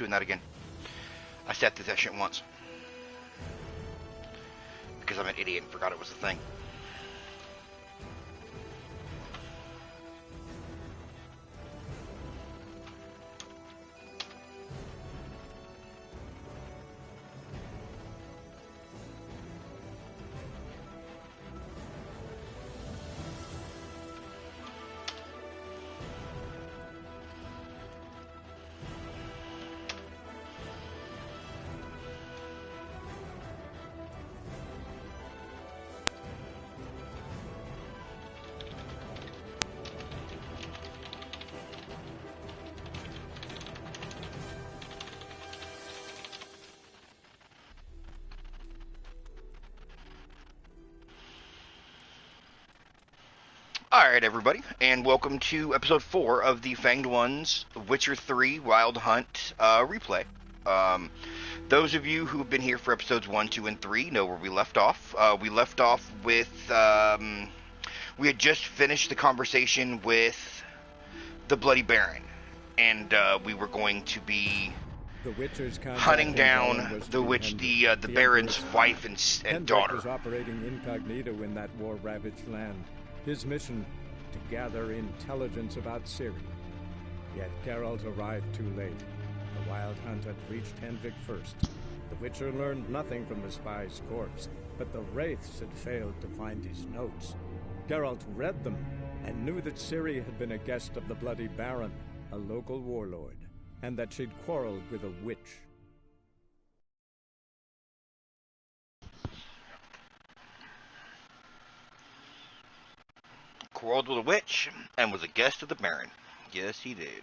doing that again. I sat through that shit once. Because I'm an idiot and forgot it was a thing. Alright, everybody, and welcome to episode 4 of the Fanged One's Witcher 3 Wild Hunt replay. Those of you who've been here for episodes 1, 2, and 3 know where we left off. We left off with, we had just finished the conversation with the Bloody Baron, and we were going to be hunting down the Baron's wife and daughter. Was operating incognito in that war-ravaged land. His mission, to gather intelligence about Ciri. Yet Geralt arrived too late. The Wild Hunt had reached Hendrik first. The Witcher learned nothing from the spy's corpse, but the Wraiths had failed to find his notes. Geralt read them, and knew that Ciri had been a guest of the Bloody Baron, a local warlord, and that she'd quarreled with a witch. Quarreled with a witch and was a guest of the Baron. Yes, he did.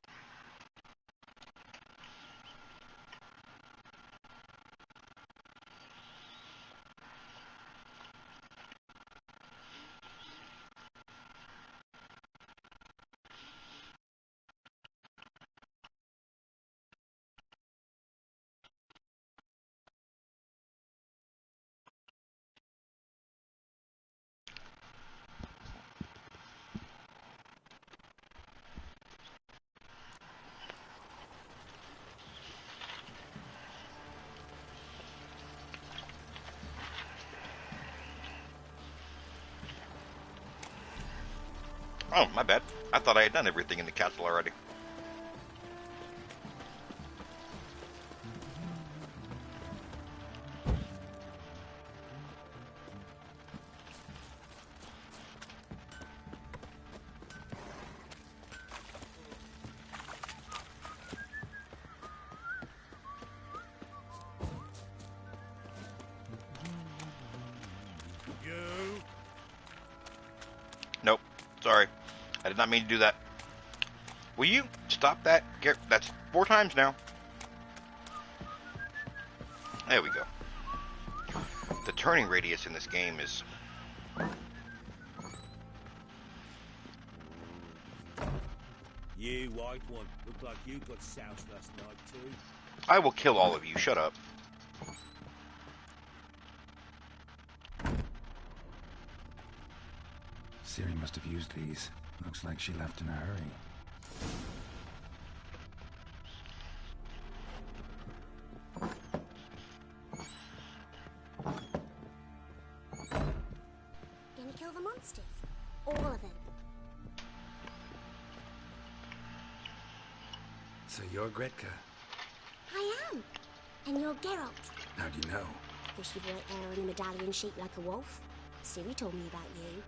Oh, my bad. I thought I had done everything in the castle already. Nope. Sorry. I did not mean to do that. Will you stop that? That's 4 times now. There we go. The turning radius in this game is... You white one. Look like you got soused last night too. I will kill all of you. Shut up. Ciri must have used these. Looks like she left in a hurry. Gonna kill the monsters? All of them? So you're Gretka? I am. And you're Geralt. How do you know? Guess you've white hair and a medallion shaped like a wolf. Ciri told me about you.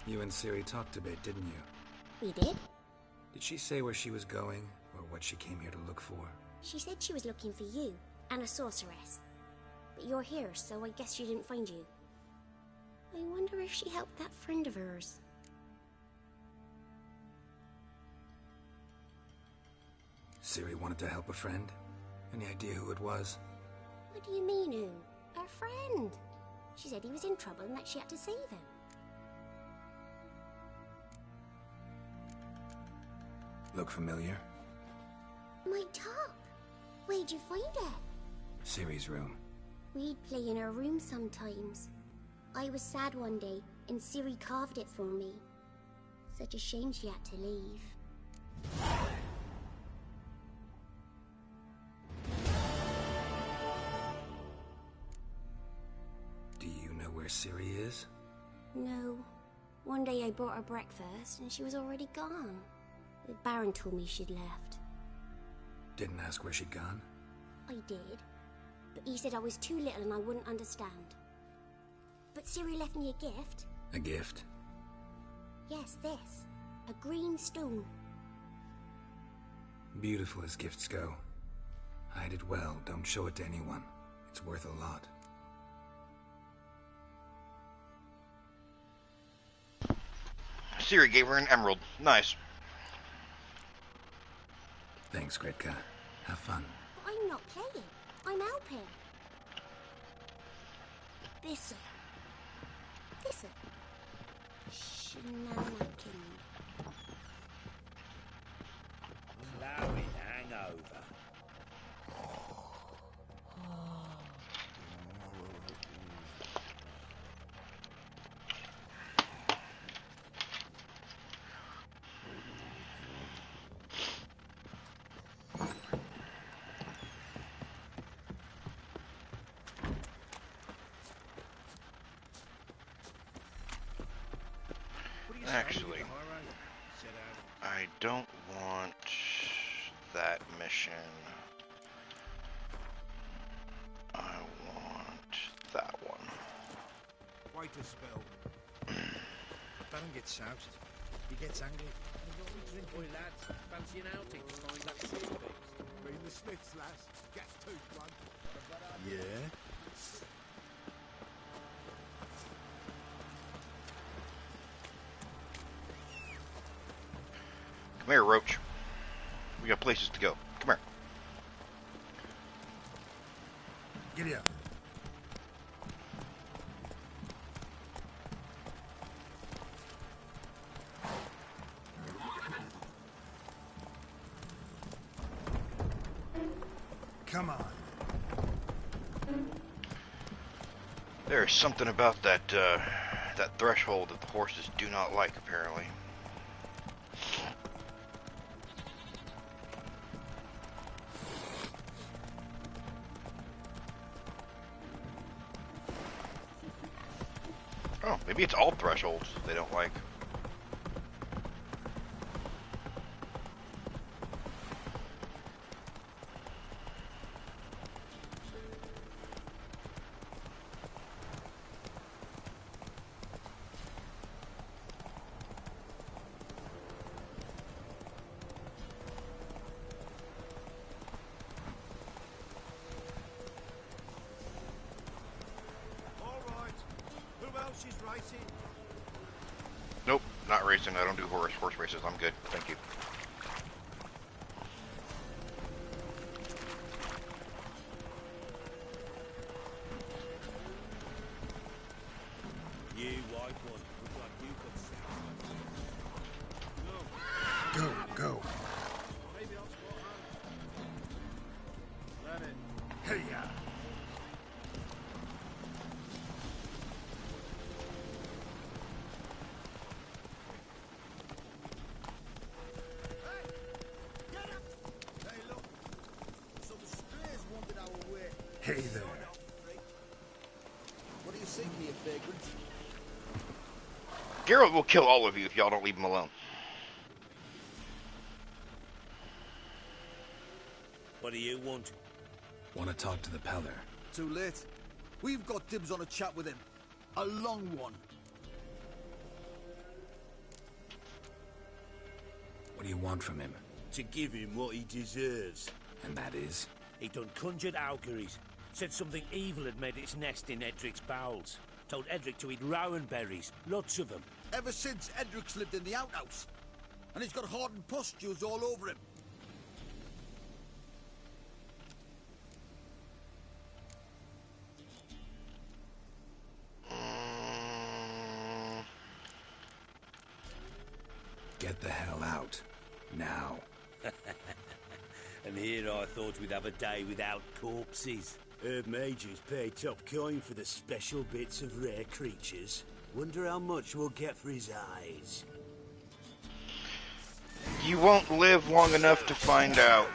You and Ciri talked a bit, didn't you? We did? Did she say where she was going, or what she came here to look for? She said she was looking for you, and a sorceress. But you're here, so I guess she didn't find you. I wonder if she helped that friend of hers. Ciri wanted to help a friend? Any idea who it was? What do you mean, who? Her friend. She said he was in trouble and that she had to save him. Look familiar? My top! Where'd you find it? Ciri's room. We'd play in her room sometimes. I was sad one day, and Ciri carved it for me. Such a shame she had to leave. where Siri is? No. One day I brought her breakfast and she was already gone. The Baron told me she'd left. Didn't ask where she'd gone? I did. But he said I was too little and I wouldn't understand. But Siri left me a gift. A gift? Yes, this. A green stone. Beautiful as gifts go. Hide it well, don't show it to anyone. It's worth a lot. Siri gave her an emerald. Nice. Thanks, Gretka. Have fun. I'm not playing. I'm helping. This'll. Shenanikin. Allowing hangover. Actually, I don't want that mission. I want that one. Wait a spell. Baron gets shouted. He gets angry. What we drink, boy, lads? Fancy an outing to find that sea beast? Bring the Smiths, lass. Get tooth one. Yeah? Come here, Roach. We got places to go. Come here. Giddy up. Come on. There's something about that threshold that the horses do not like, apparently. Oh, maybe it's all thresholds they don't like. She's racing. Nope, not racing. I don't do horse races. I'm good. Thank you. You white one. Look like you got south. Go. Maybe I'll spot out. Let it. Hey ya. Hey there. What do you think here, vagrant? Geralt will kill all of you if y'all don't leave him alone. What do you want? Want to talk to the Peller? Too late. We've got dibs on a chat with him. A long one. What do you want from him? To give him what he deserves. And that is? He done conjured auguries. Said something evil had made its nest in Edric's bowels. Told Edric to eat rowan berries. Lots of them. Ever since Edric's lived in the outhouse. And he's got hardened pustules all over him. Get the hell out. Now. And here I thought we'd have a day without corpses. Herb mages pay top coin for the special bits of rare creatures. Wonder how much we'll get for his eyes. You won't live long enough to find out.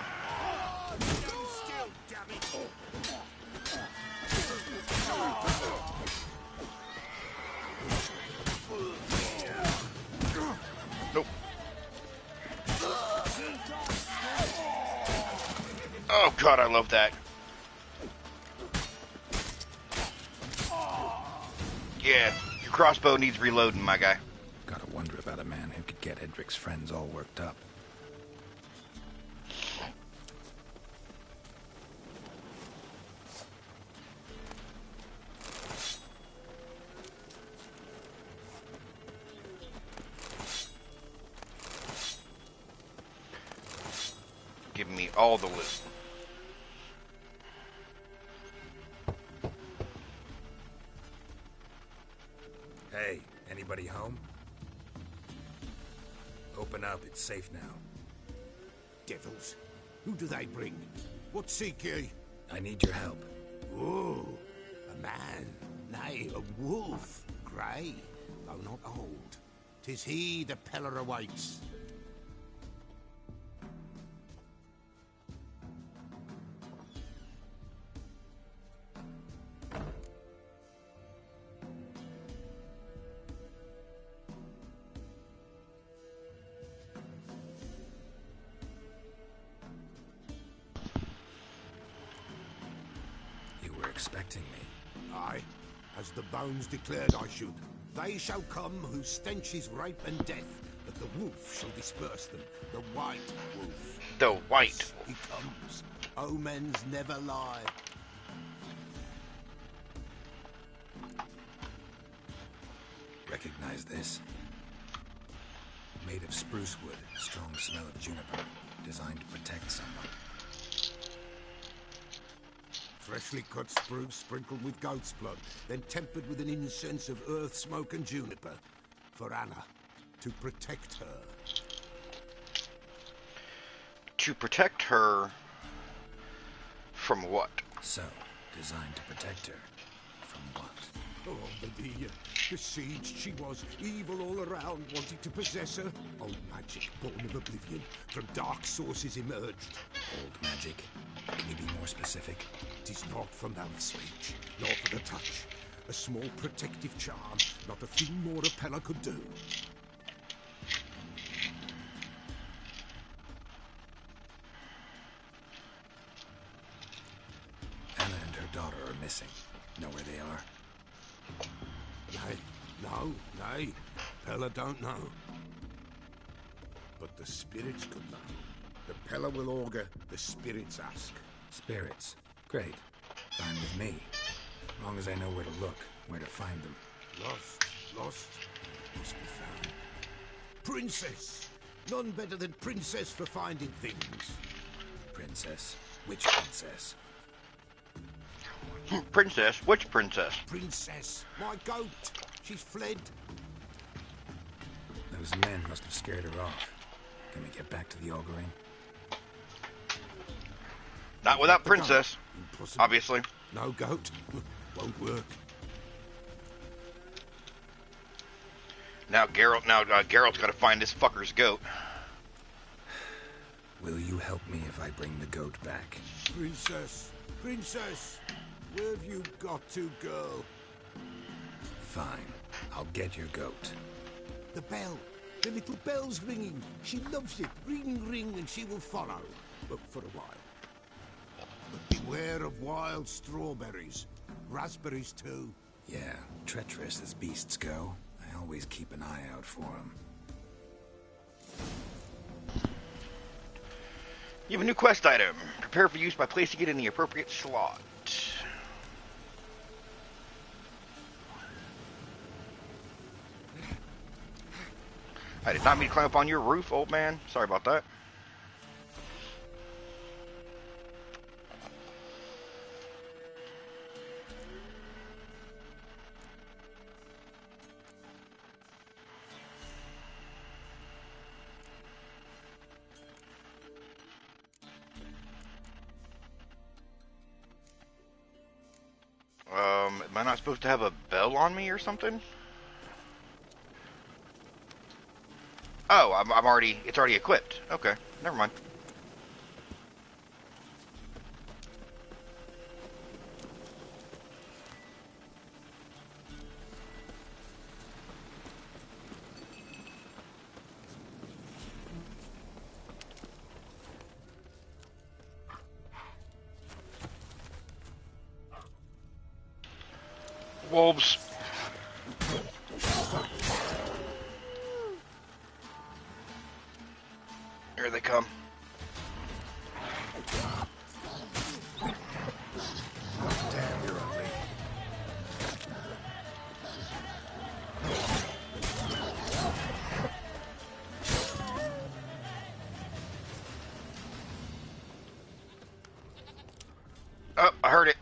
Oh god, I love that. Yeah, your crossbow needs reloading, my guy. Gotta wonder about a man who could get Edric's friends all worked up. Give me all the loot. Hey, anybody home? Open up, it's safe now. Devils. Who do they bring? What seek ye? I need your help. Oh, a man. Nay, a wolf. Grey, though not old. 'Tis he the Peller awaits. You were expecting me. Aye, as the bones declared I should. They shall come whose stench is rape and death, but the wolf shall disperse them, the white wolf. The white. He comes. Omens never lie. Recognize this? Made of spruce wood, strong smell of juniper, designed to protect someone. Freshly cut spruce sprinkled with goat's blood, then tempered with an incense of earth, smoke and juniper. For Anna, to protect her. To protect her from what? So, designed to protect her. From what? Oh, Medea, besieged she was, evil all around, wanting to possess her. Old magic, born of oblivion, from dark sources emerged. Old magic? Can you be more specific? 'Tis not for mouth speech, nor for the touch. A small protective charm, not a thing more a Peller could do. Anna and her daughter are missing. Know where they are? Nay, Peller don't know. But the spirits could know. The Peller will augur, the spirits ask. Spirits. Great. Fine with me. As long as I know where to look, where to find them. Lost, must be found. Princess! None better than Princess for finding things. Princess? Which princess? Princess? Which princess? Princess, my goat! She's fled. Those men must have scared her off. Can we get back to the auguring? Not without Princess, Impossible. obviously. No goat. Won't work. Now Geralt's got to find this fucker's goat. Will you help me if I bring the goat back? Princess! Where have you got to, girl? Fine. I'll get your goat. The bell. The little bell's ringing. She loves it. Ring, ring, and she will follow. But for a while. But beware of wild strawberries. Raspberries, too. Yeah, treacherous as beasts go. I always keep an eye out for them. You have a new quest item. Prepare for use by placing it in the appropriate slot. I did not mean to climb up on your roof, old man. Sorry about that. Am I not supposed to have a bell on me or something? Oh, it's already equipped. Okay, never mind. Wolves. Here they come. Damn, you're ugly. Oh, I heard it.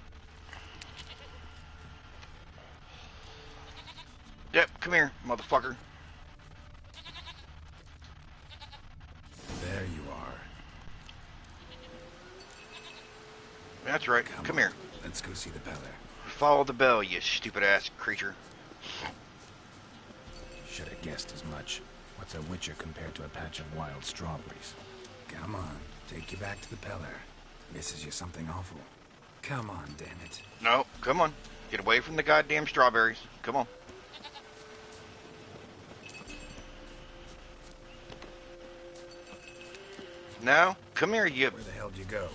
Yep, come here, motherfucker. There you are. That's right. Come here. Let's go see the Peller. Follow the bell, you stupid ass creature. Should have guessed as much. What's a witcher compared to a patch of wild strawberries? Come on, take you back to the Peller. Misses you something awful. Come on, damn it. No, come on. Get away from the goddamn strawberries. Come on. Now, come here, you. Where the hell did you go?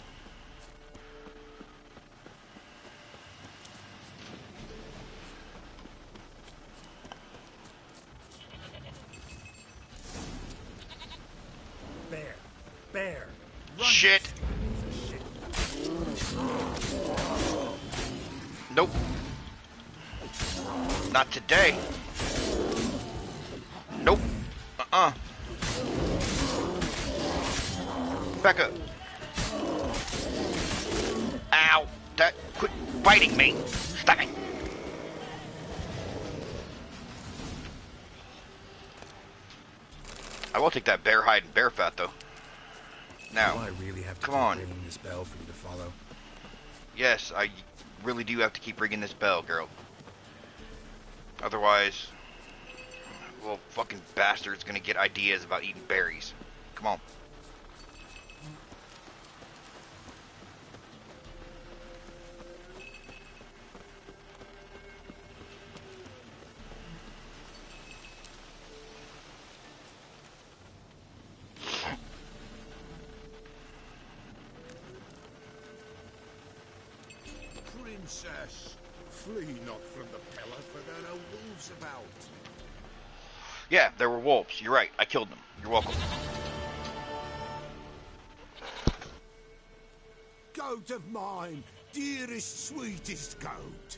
Bear. Bear. Shit. Nope. Not today. Nope. Back up. Ow. That. Quit biting me. Stop it. I will take that bear hide and bear fat, though. Now. Do I really have to come keep on. ringing this bell for you to follow? Yes, I really do have to keep ringing this bell, girl. Otherwise, little fucking bastard's gonna get ideas about eating berries. Come on. Princess, flee not from the Peller, for there are wolves about. Yeah, there were wolves. You're right. I killed them. You're welcome. Goat of mine, dearest, sweetest goat.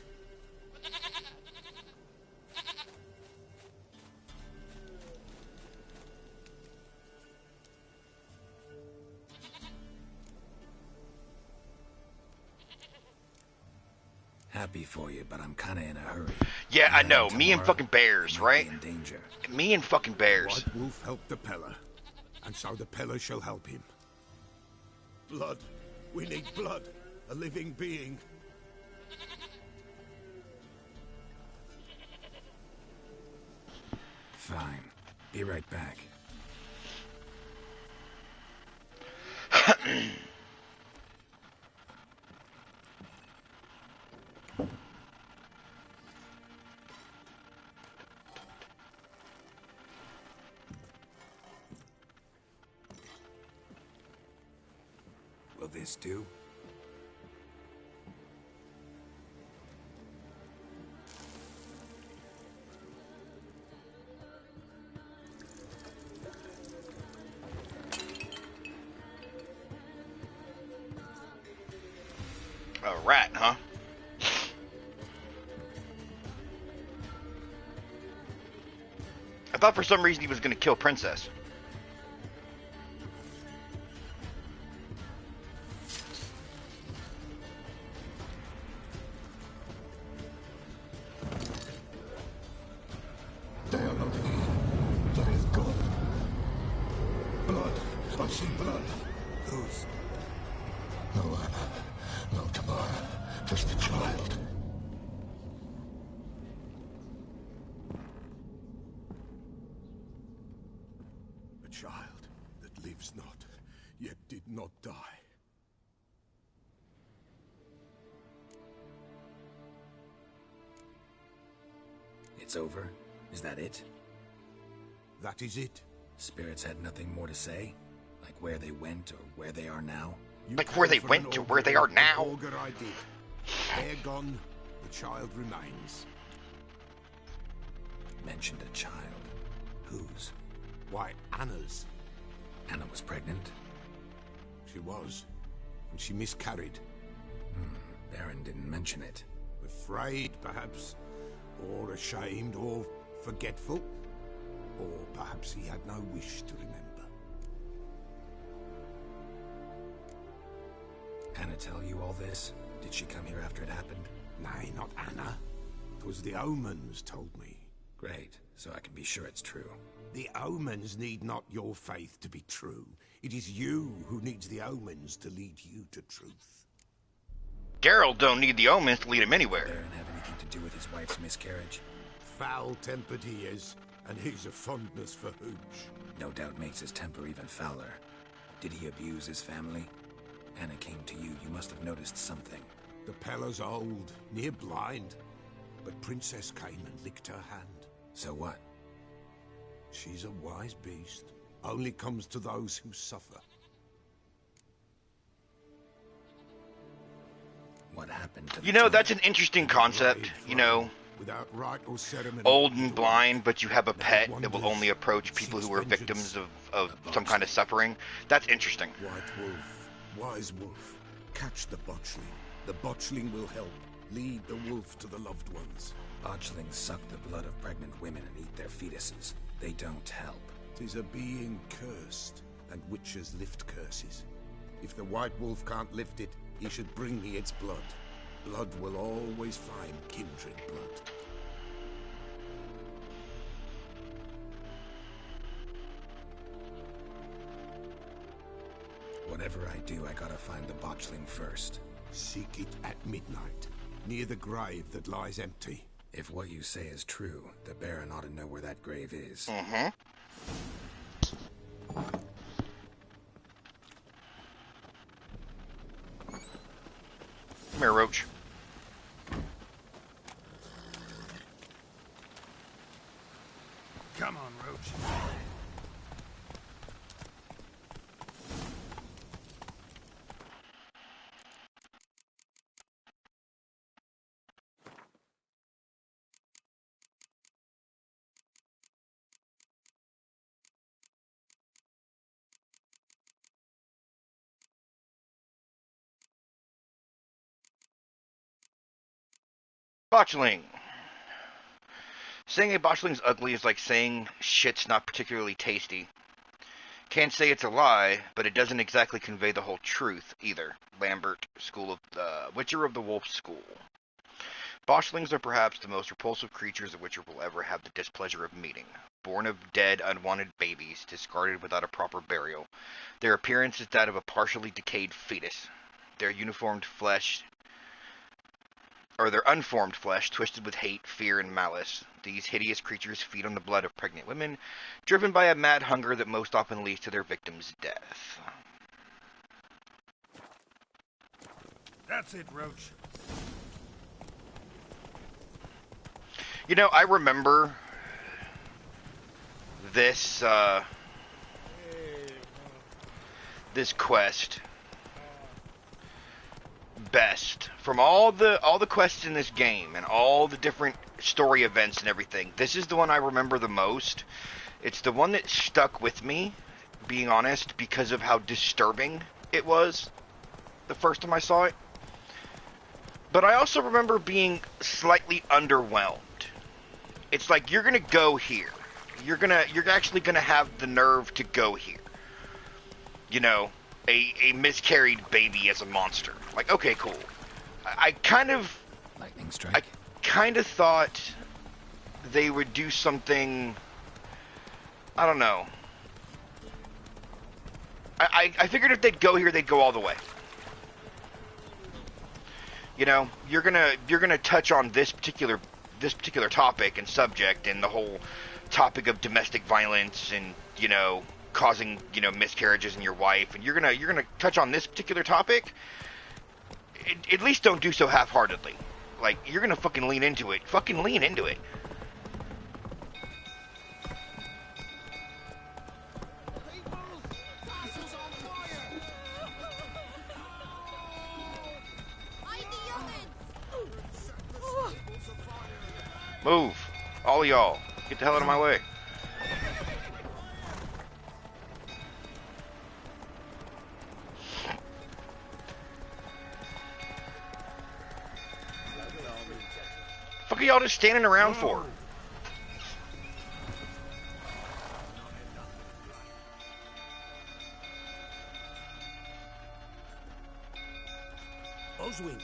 Happy for you, but I'm kinda in a hurry. Yeah, I know. And Me and tomorrow, fucking bears, you might right? be in danger. Me and fucking bears. White Wolf helped the Peller, and so the Peller shall help him. Blood. We need blood. A living being. Fine. Be right back. Will this do? A rat, huh? I thought for some reason he was gonna kill Princess. They are not here. There is God. Blood. I see blood. Whose? No one. No tomorrow. Just a child. A child that lives not, yet did not die. It's over? Is that it? That is it. Spirits had nothing more to say? Like where they went or where they are now? You Like where they called for went an to auger, where they are the now. auger I did. They're gone. The child remains. mentioned a child. Whose? Why, Anna's. Anna was pregnant? She was. And she miscarried. Baron didn't mention it. Afraid, perhaps. Or ashamed, or forgetful. Or perhaps he had no wish to remember. Anna tell you all this? Did she come here after it happened? Nay, not Anna. 'Twas the omens told me. Great, so I can be sure it's true. The omens need not your faith to be true. It is you who needs the omens to lead you to truth. Geralt don't need the omens to lead him anywhere. Baron have anything to do with his wife's miscarriage? Foul-tempered he is, and he's a fondness for hooch. No doubt makes his temper even fouler. Did he abuse his family? Anna came to you, you must have noticed something. The Peller's old, near blind, but Princess came and licked her hand. So what? She's a wise beast. Only comes to those who suffer. What happened to the You know, child? that's an interesting concept, you know. Without rite or ceremony. Old and blind, but you have a pet that will only approach people who are victims of some kind of suffering. That's interesting. White wolf, wise wolf, catch the botchling. The botchling will help. Lead the wolf to the loved ones. Botchlings suck the blood of pregnant women and eat their fetuses. They don't help. 'Tis a being cursed, and witches lift curses. If the white wolf can't lift it, he should bring me its blood. Blood will always find kindred blood. Whatever I do, I gotta find the botchling first. Seek it at midnight, near the grave that lies empty. If what you say is true, the Baron ought to know where that grave is. Mm-hmm. Come here, Roach. Come on, Roach. Botchling. Saying a botchling's ugly is like saying shit's not particularly tasty. Can't say it's a lie, but it doesn't exactly convey the whole truth either. Lambert, School of the Witcher of the Wolf School. Botchlings are perhaps the most repulsive creatures a Witcher will ever have the displeasure of meeting. Born of dead, unwanted babies, discarded without a proper burial, their appearance is that of a partially decayed fetus. Their unformed flesh, twisted with hate, fear, and malice. These hideous creatures feed on the blood of pregnant women, driven by a mad hunger that most often leads to their victims' death. That's it, Roach. You know, I remember this, this quest best. From all the quests in this game and all the different story events and everything, this is the one I remember the most. It's the one that stuck with me, being honest, because of how disturbing it was the first time I saw it. But I also remember being slightly underwhelmed. It's like, you're gonna go here. You're actually gonna have the nerve to go here. You know, a miscarried baby as a monster. Like, okay, cool. I kind of... Lightning strike? I kind of thought they would do something... I don't know. I figured if they'd go here, they'd go all the way. You know, you're gonna touch on this particular topic and subject and the whole topic of domestic violence and, you know, causing, you know, miscarriages in your wife, and you're gonna touch on this particular topic. At least don't do so half-heartedly. Like, you're gonna fucking lean into it. Fucking lean into it. Move. All y'all. Get the hell out of my way. Fuck are y'all just standing around for? Oswin.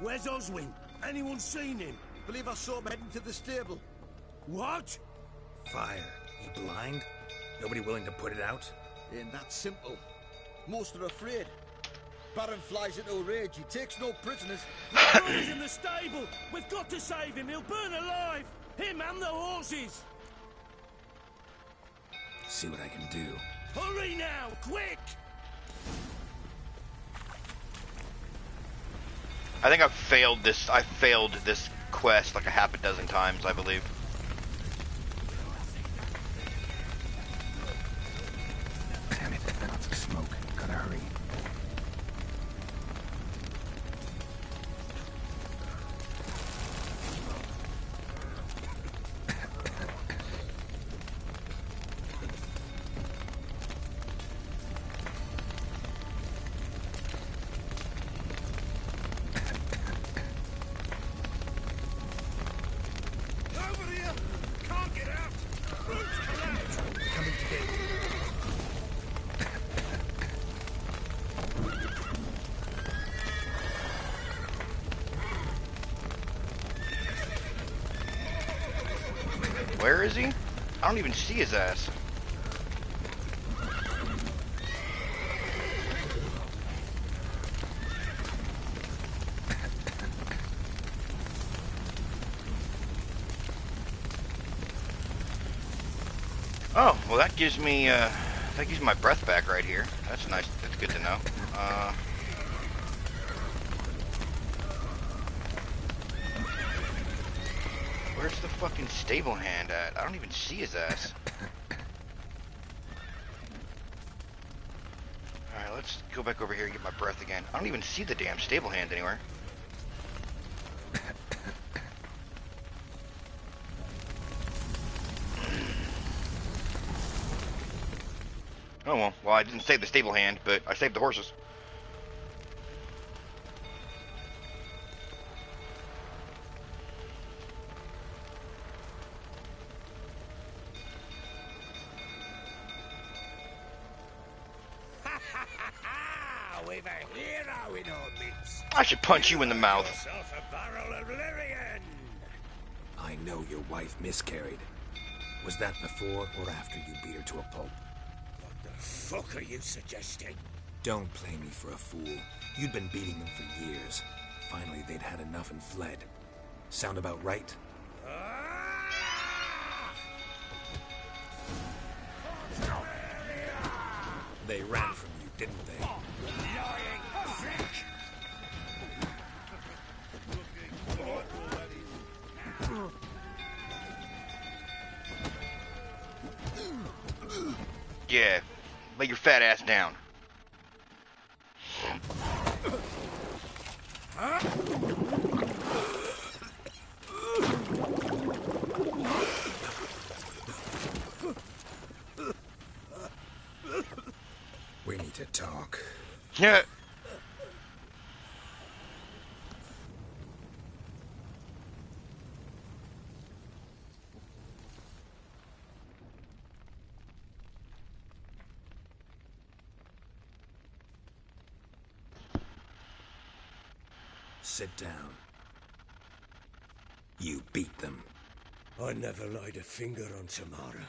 Where's Oswin? Anyone seen him? Believe I saw him heading to the stable. What? Fire. You blind? Nobody willing to put it out? Ain't that simple. Most are afraid. Baron flies into a rage. He takes no prisoners. He's in the stable. We've got to save him. He'll burn alive. Him and the horses. See what I can do. Hurry now, quick! I think I've failed this. I failed this quest like a half a dozen times, I believe. Damn it, lots of smoke. Gotta hurry. Over here! Can't get out! Roots collapse! Coming together. Where is he? I don't even see his ass. Oh, well that gives me my breath back right here. That's nice. That's good to know. Where's the fucking stable hand at? I don't even see his ass. Alright, let's go back over here and get my breath again. I don't even see the damn stable hand anywhere. Oh well, I didn't save the stable hand, but I saved the horses. We've a hero in our midst. I should punch you in the mouth. Yourself a barrel of Lyrian. I know your wife miscarried. Was that before or after you beat her to a pulp? What the fuck are you suggesting? Don't play me for a fool. You'd been beating them for years. Finally, they'd had enough and fled. Sound about right? They ran from you, didn't they? Lying prick! Yeah, lay your fat ass down. We need to talk. Yeah. Sit down. You beat them. I never laid a finger on Tamara.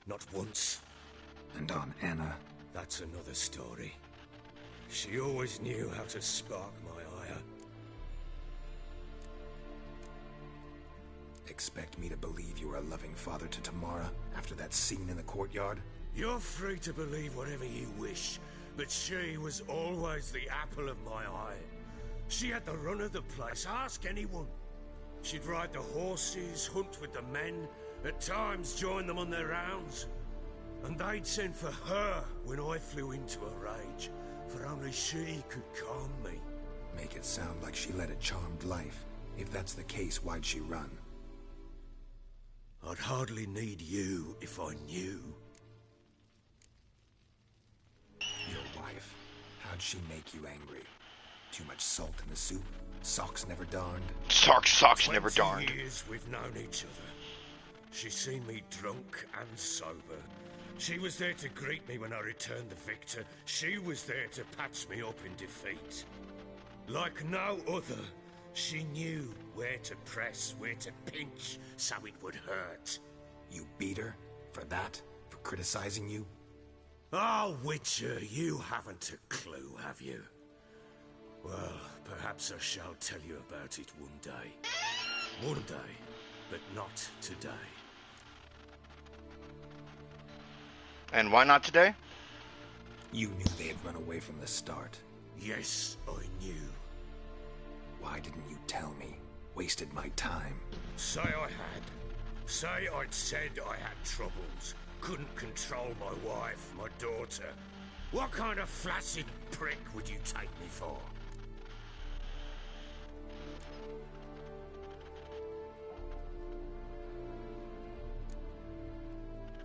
Not once. And on Anna. That's another story. She always knew how to spark my ire. Expect me to believe you were a loving father to Tamara after that scene in the courtyard? You're free to believe whatever you wish, but she was always the apple of my eye. She had the run of the place, ask anyone. She'd ride the horses, hunt with the men, at times join them on their rounds. And they'd send for her when I flew into a rage, for only she could calm me. Make it sound like she led a charmed life. If that's the case, why'd she run? I'd hardly need you if I knew. Your wife, how'd she make you angry? Too much salt in the soup? Socks never darned? Socks never 20 darned. years we've known each other. She's seen me drunk and sober. She was there to greet me when I returned the victor. She was there to patch me up in defeat. Like no other, she knew where to press, where to pinch, so it would hurt. You beat her? For that? For criticizing you? Oh, Witcher, you haven't a clue, have you? Well, perhaps I shall tell you about it one day. One day, but not today. And why not today? You knew they had run away from the start. Yes, I knew. Why didn't you tell me? Wasted my time. Say I had. Say I'd said I had troubles. Couldn't control my wife, my daughter. What kind of flaccid prick would you take me for?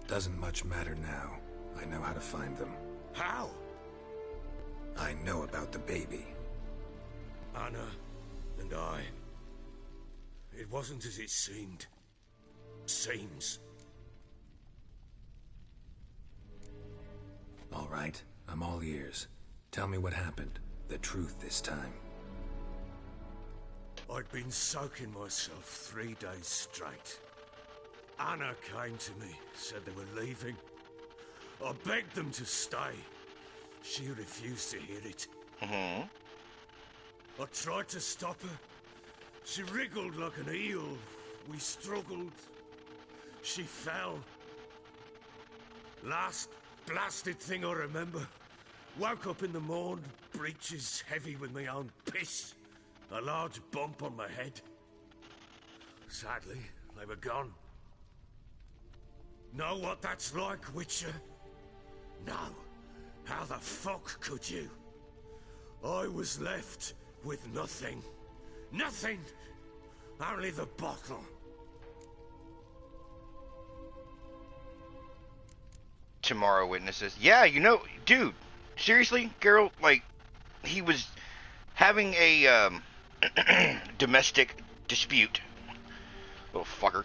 Doesn't much matter now. I know how to find them. How? I know about the baby. Anna and I. It wasn't as it seemed. Seems. All right, I'm all ears. Tell me what happened. The truth this time. I'd been soaking myself 3 days straight. Anna came to me, said they were leaving. I begged them to stay. She refused to hear it. I tried to stop her. She wriggled like an eel. We struggled. She fell. Last blasted thing I remember. Woke up in the morn, breeches heavy with my own piss. A large bump on my head. Sadly, they were gone. Know what that's like, Witcher? No. How the fuck could you? I was left with nothing. Nothing! Only the bottle. Tomorrow witnesses. Yeah, you know, dude, seriously, Geralt, like, he was having a domestic dispute, little fucker,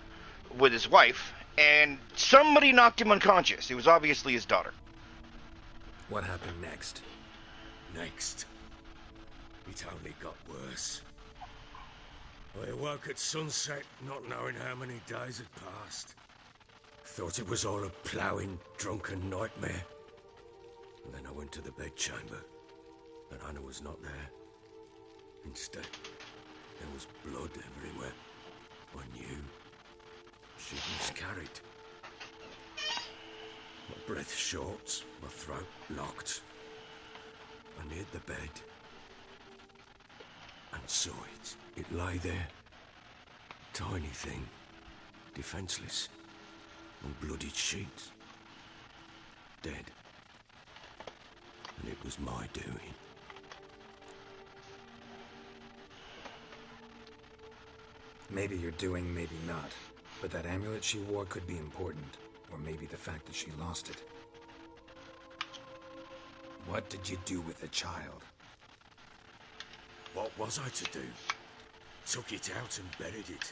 with his wife, and somebody knocked him unconscious. It was obviously his daughter. What happened next? Next. It only got worse. I awoke at sunset, not knowing how many days had passed. Thought it was all a ploughing, drunken nightmare. And then I went to the bedchamber, and Anna was not there. Instead, there was blood everywhere. I knew she'd miscarried. My breath short, my throat locked. I neared the bed and saw it. It lay there, tiny thing, defenseless, on bloodied sheets, dead. And it was my doing. Maybe you're doing, maybe not. But that amulet she wore could be important. Or maybe the fact that she lost it. What did you do with the child? What was I to do? Took it out and buried it.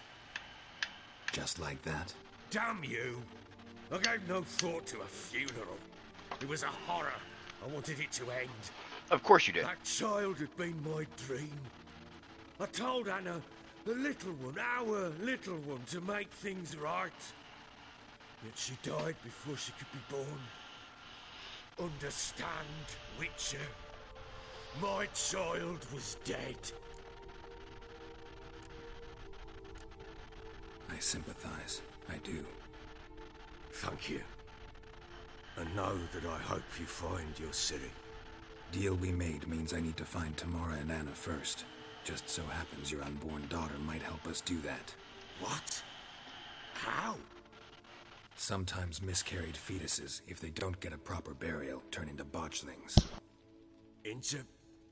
Just like that? Damn you! I gave no thought to a funeral. It was a horror. I wanted it to end. Of course you did. That child had been my dream. I told Anna, the little one, our little one, to make things right. Yet she died before she could be born. Understand, Witcher? My child was dead. I sympathize. I do. Thank you. And know that I hope you find your Ciri. Deal we made means I need to find Tamara and Anna first. Just so happens your unborn daughter might help us do that. What? How? Sometimes miscarried fetuses, if they don't get a proper burial, turn into botchlings. Into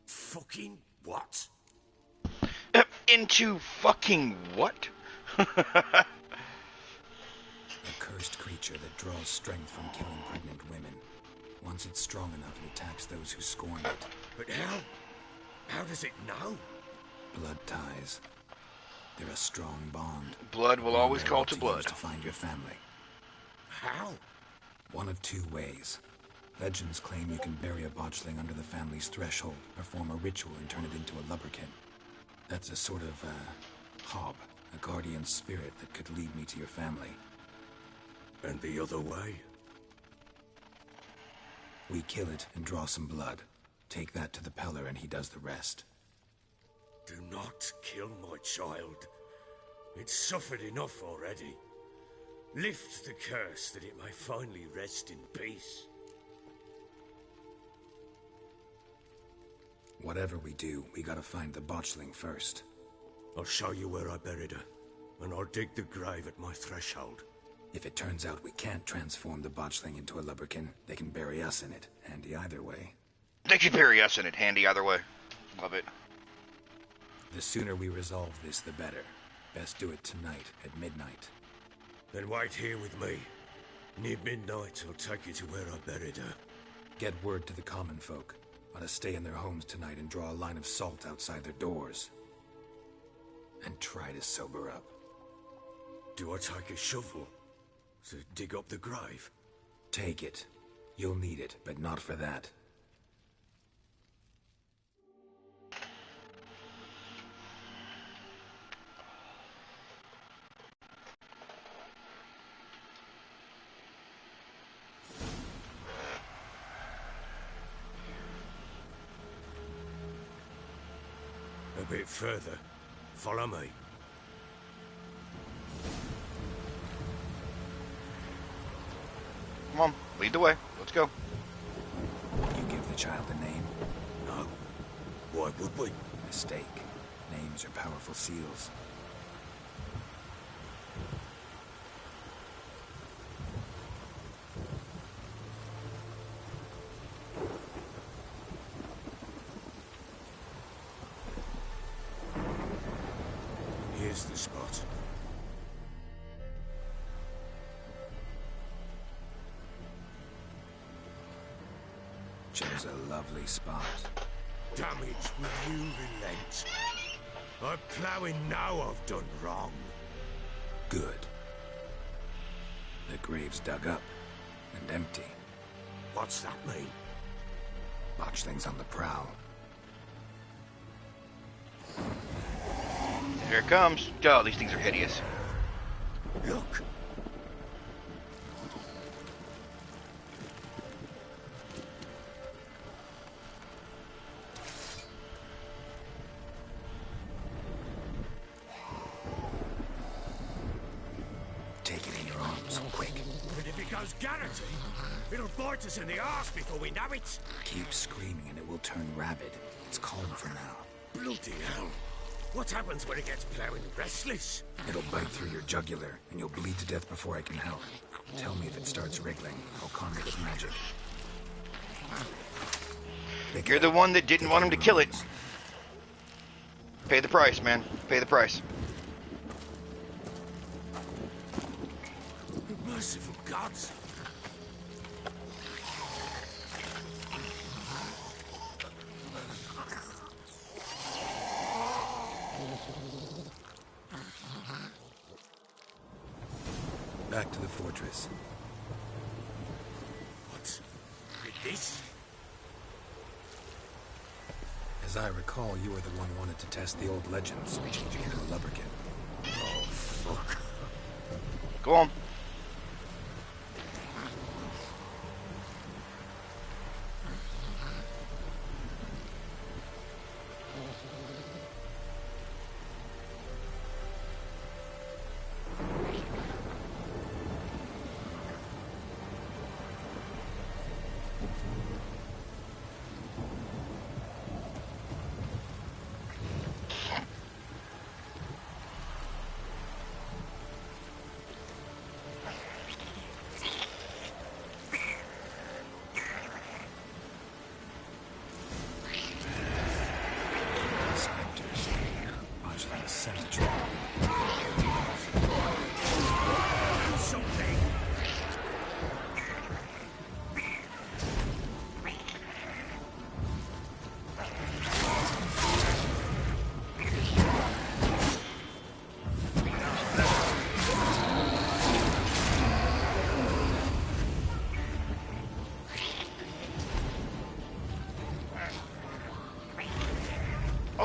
fucking what? Into fucking what? cursed creature that draws strength from killing pregnant women. Once it's strong enough, it attacks those who scorn it. But how? How does it know? Blood ties. They're a strong bond. Blood will always call to blood. To find your family. How? One of two ways. Legends claim you can bury a botchling under the family's threshold, perform a ritual, and turn it into a lubberkin. That's a sort of, hob, a guardian spirit that could lead me to your family. And the other way? We kill it and draw some blood. Take that to the Peller and he does the rest. Do not kill my child. It's suffered enough already. Lift the curse that it may finally rest in peace. Whatever we do, we gotta find the botchling first. I'll show you where I buried her, and I'll dig the grave at my threshold. If it turns out we can't transform the botchling into a lubberkin, they can bury us in it. Handy either way. They can bury us in it. Handy either way. Love it. The sooner we resolve this, the better. Best do it tonight, at midnight. Then wait here with me. Near midnight, I'll take you to where I buried her. Get word to the common folk. Let us stay in their homes tonight and draw a line of salt outside their doors. And try to sober up. Do I take a shovel to dig up the grave? Take it. You'll need it, but not for that. A bit further. Follow me. Come on, lead the way. Let's go. You give the child a name? No. Why would we? Mistake. Names are powerful seals. Here's the spot. Chose a lovely spot. Damage will you relent? I'm ploughing now I've done wrong. Good. The grave's dug up and empty. What's that mean? Botchling's on the prowl. Here it comes. Oh, these things are hideous. Look. Take it in your arms, quick. And if it goes garroty, it'll bite us in the arse before we know it. Keep screaming and it will turn rabid. It's calm for now. Bloody hell. What happens when it gets ploughing restless? It'll bite through your jugular, and you'll bleed to death before I can help. Tell me if it starts wriggling. I'll calm it with magic. You're the one that didn't want him to kill it. Pay the price, man. Pay the price. Merciful gods. Back to the fortress. What? With this? As I recall, you were the one who wanted to test the old legends, changing into a lubberkin. Oh, fuck. Go on.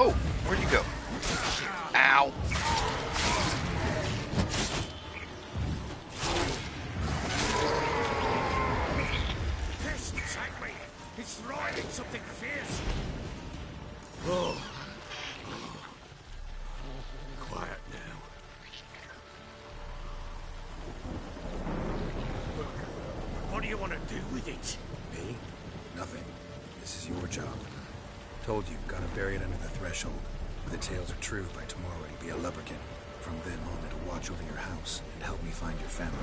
Oh, where'd you go? Ow. This take me. It's riding something fierce. Oh. Quiet now. What do you want to do with it? Me? Nothing. This is your job. Told you, gotta bury it under the threshold. If the tales are true, by tomorrow it'll be a lubberkin. From then on, it'll watch over your house and help me find your family.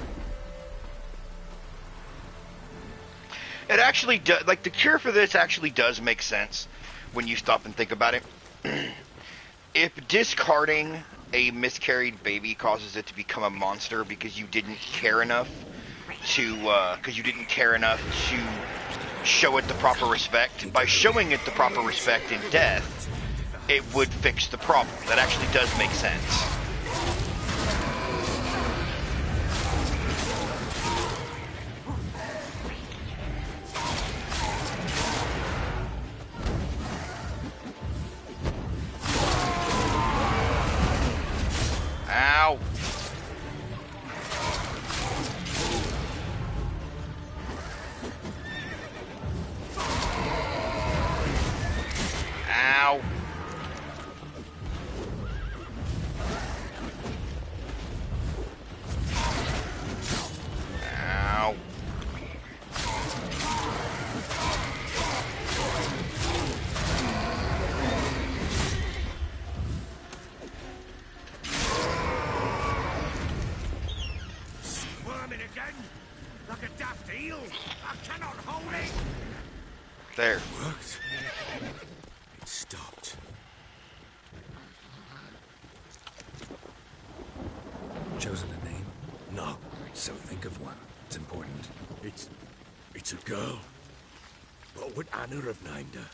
It actually does, like, the cure for this actually does make sense when you stop and think about it. If discarding a miscarried baby causes it to become a monster because you didn't care enough to, show it the proper respect, by showing it the proper respect in death, it would fix the problem. That actually does make sense. Ow. Ow. Ow. Squirming again? Like a daft eel? I cannot hold it! There. Worked. It stopped. Chosen a name? No, So think of one. It's important. it's a girl. What would Anna have named her?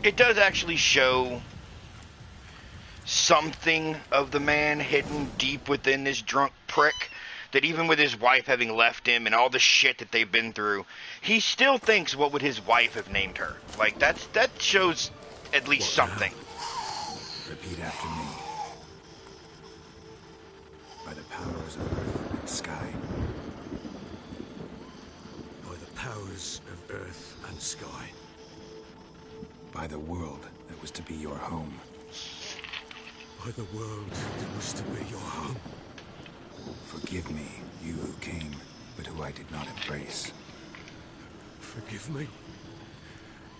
It does actually show something of the man hidden deep within this drunk prick, that even with his wife having left him and all the shit that they've been through, he still thinks, what would his wife have named her? Like, that shows at least What now? something. Repeat after me. By the powers of earth and sky. By the powers of earth and sky. By the world that was to be your home. By the world that was to be your home. Forgive me, you who came, but who I did not embrace. Forgive me.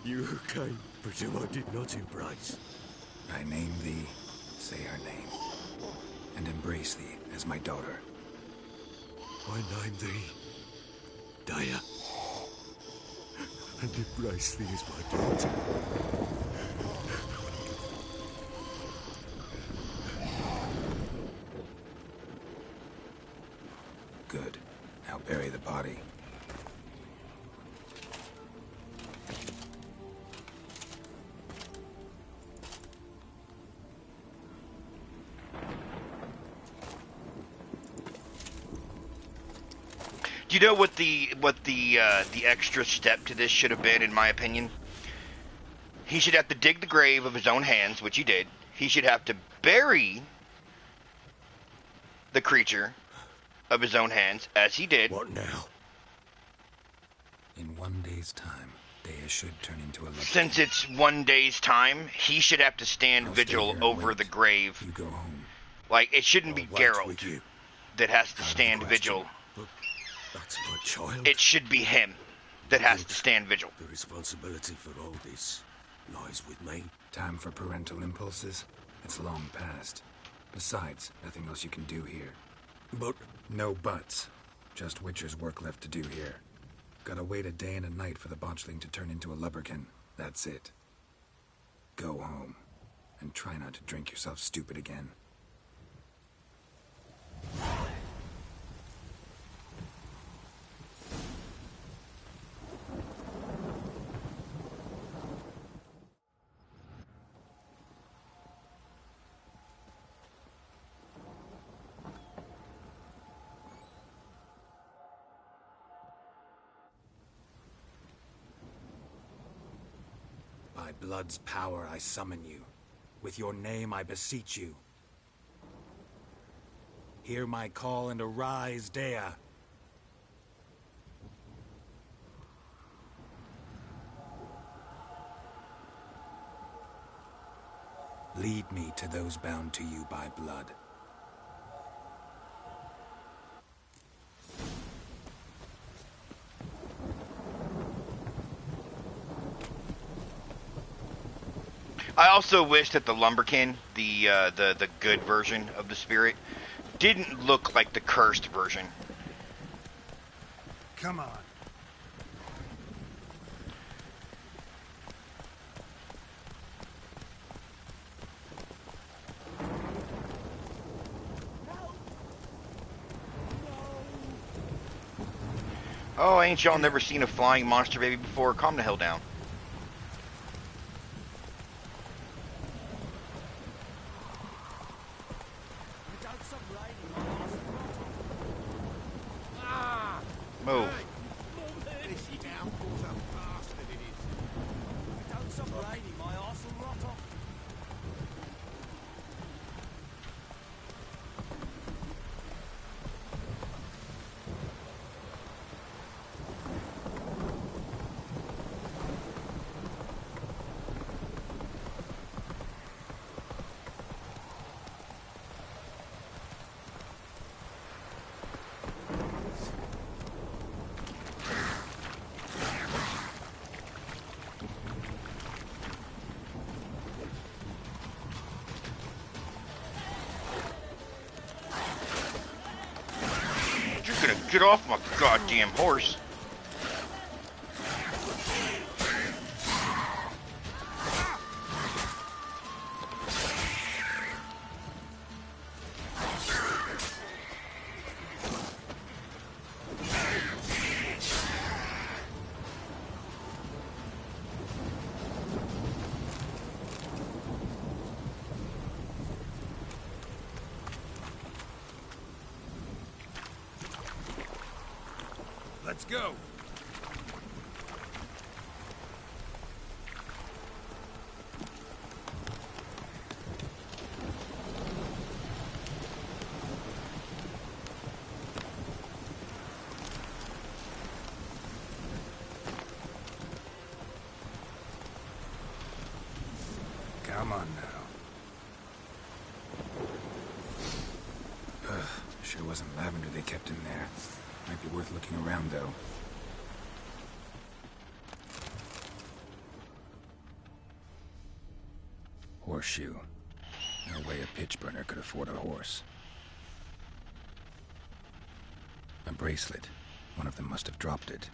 You who came, but who I did not embrace. I name thee, say her name, and embrace thee as my daughter. I name thee Daya, and embrace thee as my daughter. Good. Now bury the body. Do you know what the extra step to this should have been, in my opinion? He should have to dig the grave of his own hands, which he did. He should have to bury the creature of his own hands, as he did. What now? In 1 day's time, Dea should turn into a leopard. Since it's 1 day's time, he should have to stand I'll stay vigil here and over wait. the grave. You go home. Like, it shouldn't be I'll wait Geralt with you. that has to Out of the stand question. vigil. But that's my child. It should be him that has to stand vigil. The responsibility for all this lies with me. Time for parental impulses? It's long past. Besides, nothing else you can do here. But No buts. Just Witcher's work left to do here. Gotta wait a day and a night for the botchling to turn into a lubberkin. That's it. Go home. And try not to drink yourself stupid again. By blood's power I summon you. With your name I beseech you. Hear my call and arise, Dea. Lead me to those bound to you by blood. I also wish that the Lumberkin, the good version of the spirit, didn't look like the cursed version. Come on. Oh, ain't y'all never seen a flying monster baby before? Calm the hell down. Move. You're gonna get off my goddamn horse. Let's go. Come on now. Sure wasn't lavender they kept in there. Might be worth looking around, though. Horseshoe. No way a pitch burner could afford a horse. A bracelet. One of them must have dropped it.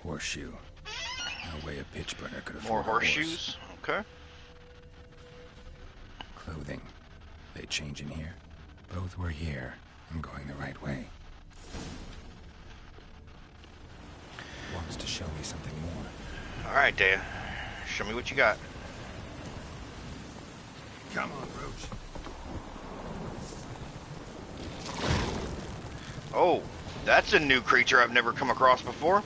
Horseshoe. No way a pitch burner could afford More a horse. horseshoes? Okay. Clothing. They change in here? Both were here. I'm going the right way. Wants to show me something more. Alright, Dea. Show me what you got. Come on, Roach. Oh, that's a new creature I've never come across before.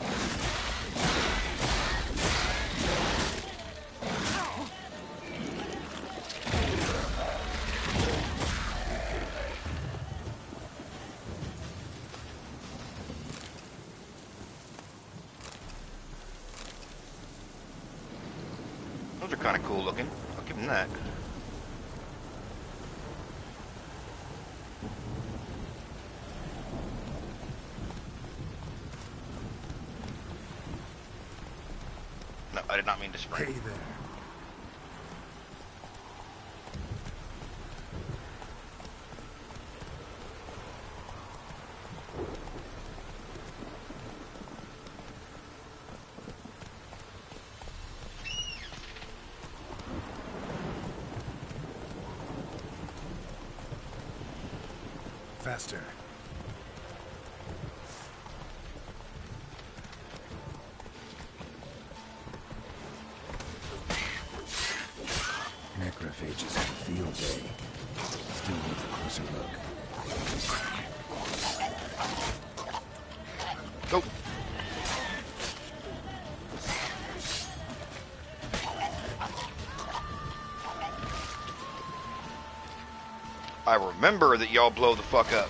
Those are kind of cool looking. I'll give them that. No, I did not mean to spring. Hey there. Faster. Necrophages have a field day. Still worth a closer look. Go. I remember that y'all blow the fuck up.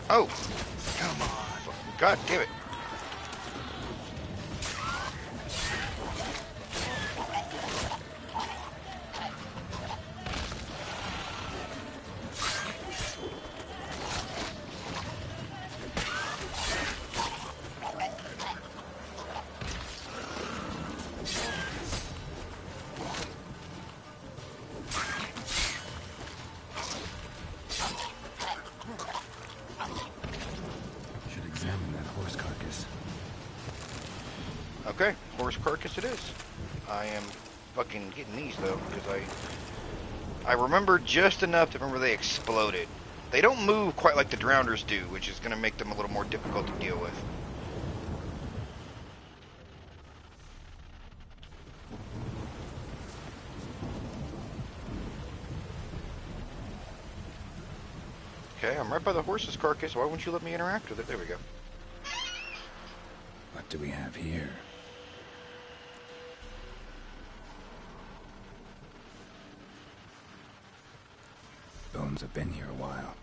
Oh, come on. God damn it. Okay, horse carcass it is. I am fucking getting these though, because I remember just enough to remember they exploded. They don't move quite like the drowners do, which is going to make them a little more difficult to deal with. Okay, I'm right by the horse's carcass. Why wouldn't you let me interact with it? There we go. What do we have here? Bones have been here a while.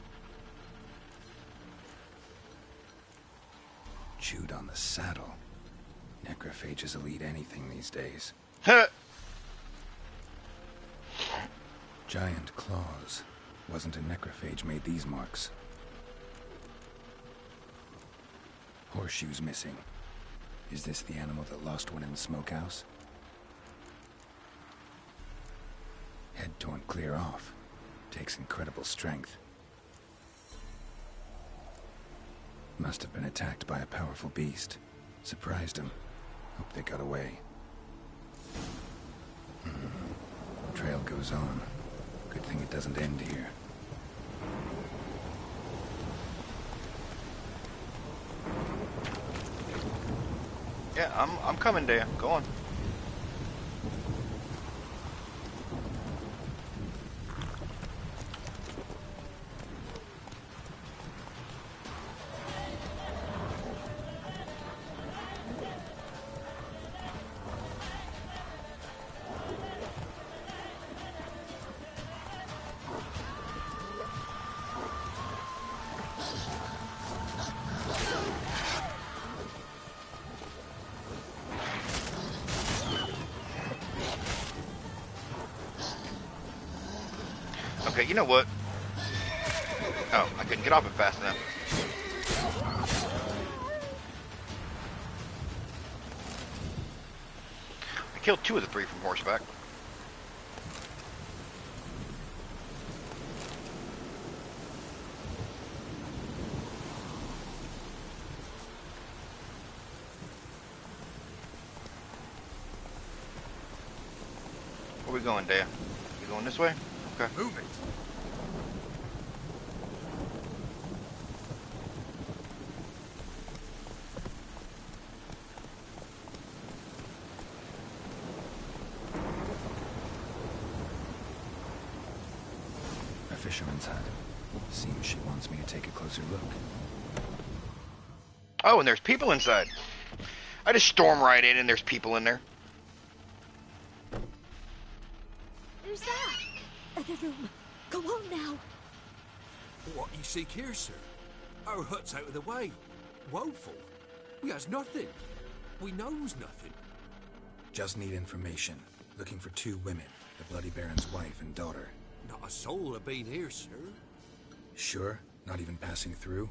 Chewed on the saddle. Necrophages will eat anything these days. Giant claws. Wasn't a necrophage made these marks. Horseshoes missing. Is this the animal that lost one in the smokehouse? Head torn clear off. Takes incredible strength. Must have been attacked by a powerful beast. Surprised him. Hope they got away. Trail goes on. Good thing it doesn't end here. Yeah, I'm coming, Dan. Go on. Okay, you know what? Oh, I couldn't get off it fast enough. I killed 2 of the 3 from horseback. Where we going, Dea? We going this way? Okay. Move it. A fisherman's hut. Seems she wants me to take a closer look. Oh, and there's people inside. I just storm right in and there's people in there. Who's that? Other room. Go on now. What you seek here, sir? Our hut's out of the way. Woeful. We has nothing. We knows nothing. Just need information. Looking for 2 women. The Bloody Baron's wife and daughter. Not a soul have been here, sir. Sure? Not even passing through?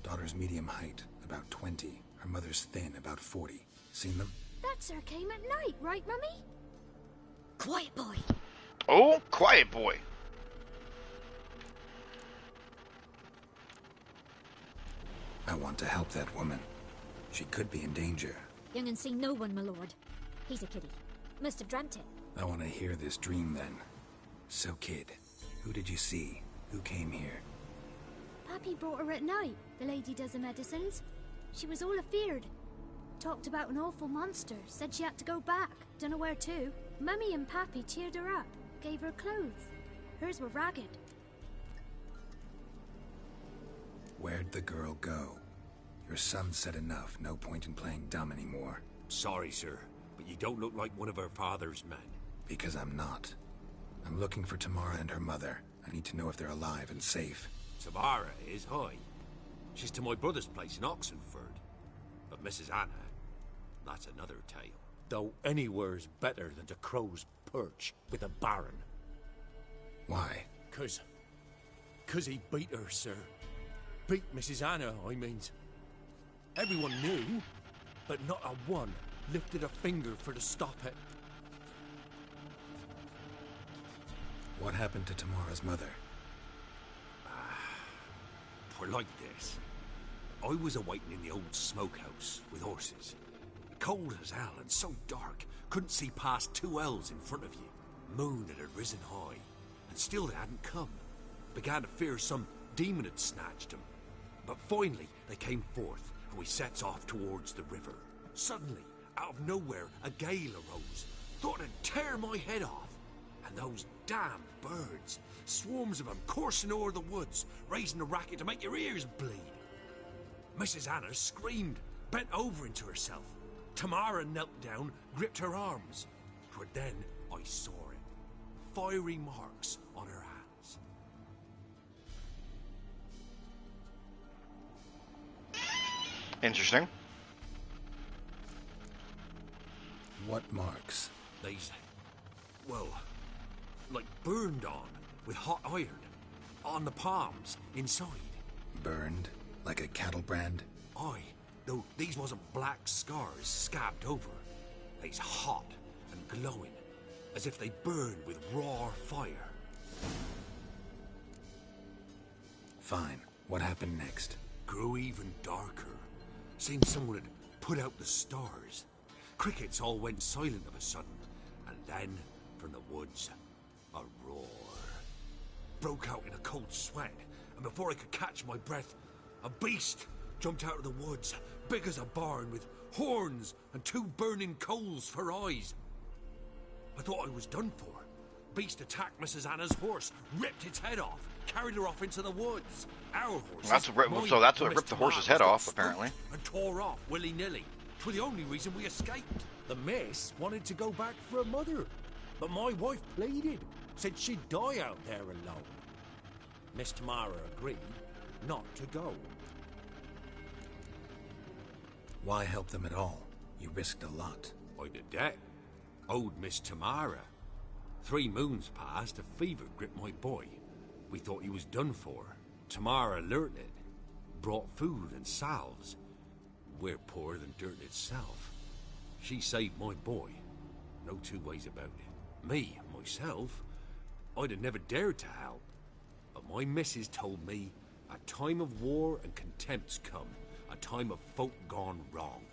Daughter's medium height, about 20. Her mother's thin, about 40. Seen them? That sir came at night, right, Mummy? Quiet, boy. Oh, quiet boy. I want to help that woman. She could be in danger. Young and seen no one, my lord. He's a kiddie. Must have dreamt it. I want to hear this dream then. So, kid, who did you see? Who came here? Pappy brought her at night. The lady does the medicines. She was all afeared. Talked about an awful monster. Said she had to go back. Dunno where to. Mummy and Pappy cheered her up. Gave her clothes. Hers were ragged. Where'd the girl go? Your son said enough. No point in playing dumb anymore. Sorry, sir, but you don't look like one of her father's men. Because I'm not. I'm looking for Tamara and her mother. I need to know if they're alive and safe. Tamara is, hi. She's to my brother's place in Oxenford. But Mrs. Anna, that's another tale. Though anywhere's better than to Crow's Perch with a baron. Why? Cause he beat her, sir. Beat Mrs. Anna, I means. Everyone knew, but not a one lifted a finger for to stop it. What happened to Tamara's mother? We're like this. I was awaiting in the old smokehouse with horses. Cold as hell and so dark, couldn't see past 2 ells in front of you. Moon had risen high, and still they hadn't come. Began to fear some demon had snatched them. But finally they came forth, and we sets off towards the river. Suddenly, out of nowhere, a gale arose. Thought it'd tear my head off. And those damn birds, swarms of them coursing o'er the woods, raising a racket to make your ears bleed. Mrs. Anna screamed, bent over into herself. Tamara knelt down, gripped her arms. 'Twere then I saw it. Fiery marks on her hands. Interesting. What marks? They's, well, like burned on with hot iron. On the palms, inside. Burned? Like a cattle brand? Aye, though these wasn't black scars scabbed over. They's hot and glowing, as if they burned with raw fire. Fine. What happened next? Grew even darker. Seemed someone had put out the stars. Crickets all went silent of a sudden, and then, from the woods, a roar. Broke out in a cold sweat, and before I could catch my breath, a beast jumped out of the woods, big as a barn, with horns and 2 burning coals for eyes. I thought I was done for. Beast attacked Mrs. Anna's horse, ripped its head off, carried her off into the woods. Our horse. That's what ripped the horse's head off, apparently. And tore off willy-nilly. 'Twere the only reason we escaped. The miss wanted to go back for her mother, but my wife pleaded, said she'd die out there alone. Miss Tamara agreed not to go. Why help them at all? You risked a lot. I'd a debt. Owed Miss Tamara. 3 moons passed, a fever gripped my boy. We thought he was done for. Tamara learnt it. Brought food and salves. We're poorer than dirt itself. She saved my boy. No 2 ways about it. Me, myself, I'd have never dared to help. But my missus told me a time of war and contempt's come. A time of folk gone wrong.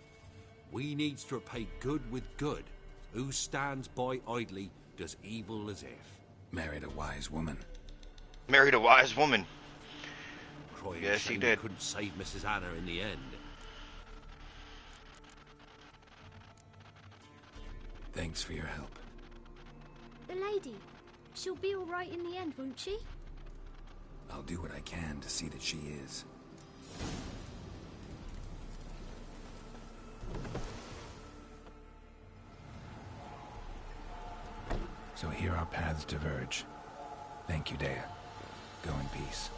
We needs to repay good with good. Who stands by idly does evil as if. Married a wise woman. Married a wise woman. Crying Yes, he shame did. we couldn't save Mrs. Anna in the end. Thanks for your help. The lady, she'll be all right in the end, won't she? I'll do what I can to see that she is. So here our paths diverge. Thank you, Dea. Go in peace.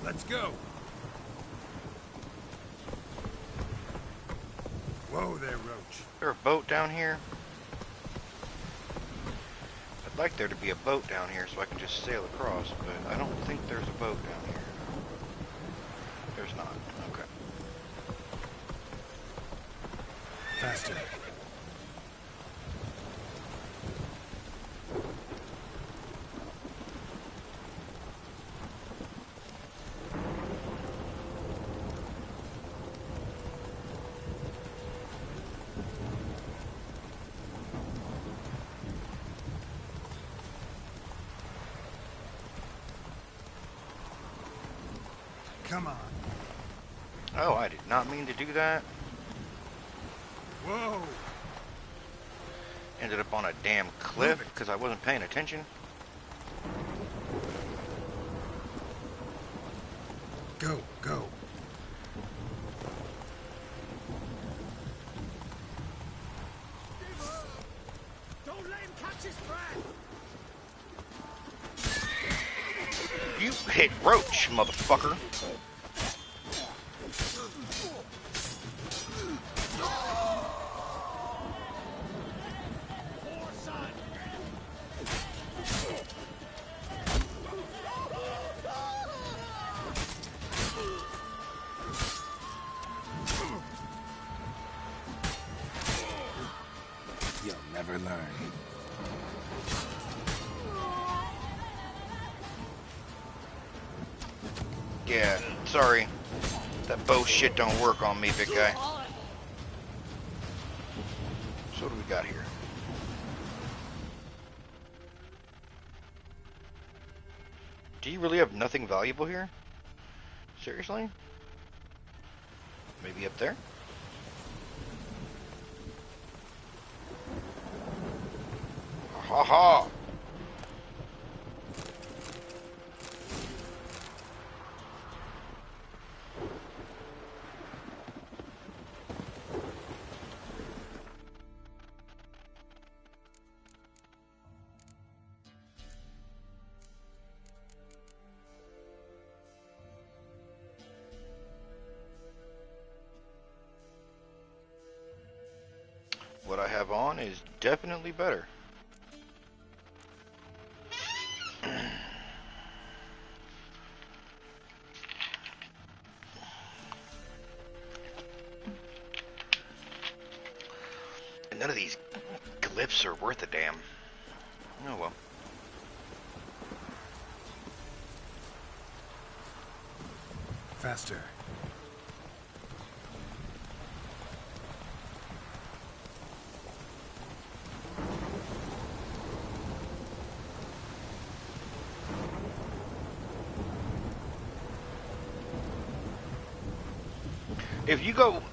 Let's go. Whoa there, Roach. Is there a boat down here? I'd like there to be a boat down here so I can just sail across, but I don't think there's a boat down here. There's not. Okay. Faster. Come on. Oh, I did not mean to do that. Whoa. ended up on a damn cliff because I wasn't paying attention. Go, go. Don't let him catch his breath! You hit Roach, motherfucker. You'll never learn. Yeah, sorry. That bow shit don't work on me, big guy. So what do we got here? Do you really have nothing valuable here? Seriously? Maybe up there? Ha ha! What I have on is definitely better. And none of these glyphs are worth a damn. Oh well. Faster.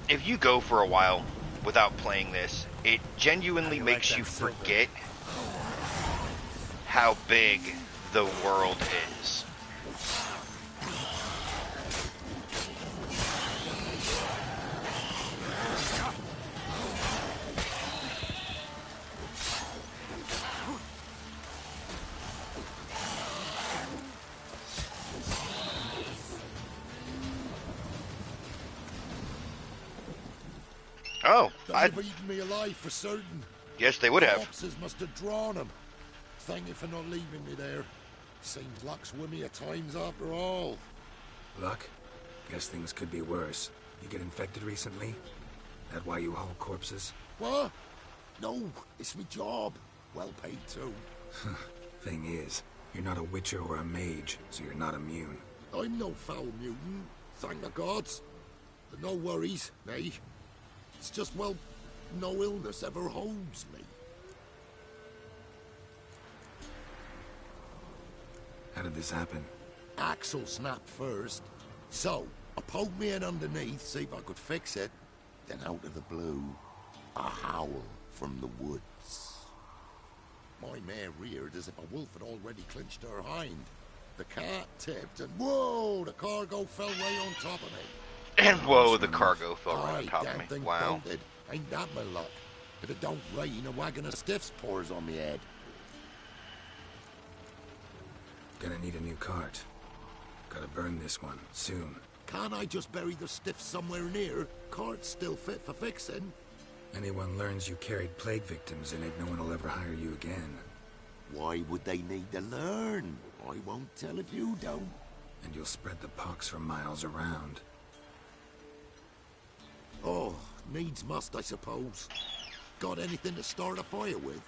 If you go for a while without playing this, it genuinely makes you forget how big the world is. Oh, They'd have eaten me alive for certain. Yes, they would have. Corpses must have drawn them. Thank you for not leaving me there. Seems luck's with me at times after all. Luck? Guess things could be worse. You get infected recently? That why you haul corpses? What? No, it's my job. Well paid too. Thing is, you're not a witcher or a mage, so you're not immune. I'm no foul mutant, thank the gods. But no worries, nay. It's just, well, no illness ever holds me. How did this happen? Axle snapped first. So, I poked me in underneath, see if I could fix it. Then out of the blue, a howl from the woods. My mare reared as if a wolf had already clinched her hind. The cart tipped and whoa, the cargo fell right on top of me. And whoa, the cargo fell right on Aye, top damn of me. thing Wow. bolted. Ain't that my luck? If it don't rain, a wagon of stiffs pours on me head. Gonna need a new cart. Gotta burn this one, soon. Can't I just bury the stiffs somewhere near? Cart's still fit for fixing. Anyone learns you carried plague victims in it, no one will ever hire you again. Why would they need to learn? I won't tell if you don't. And you'll spread the pox for miles around. Oh, needs must, I suppose. Got anything to start a fire with?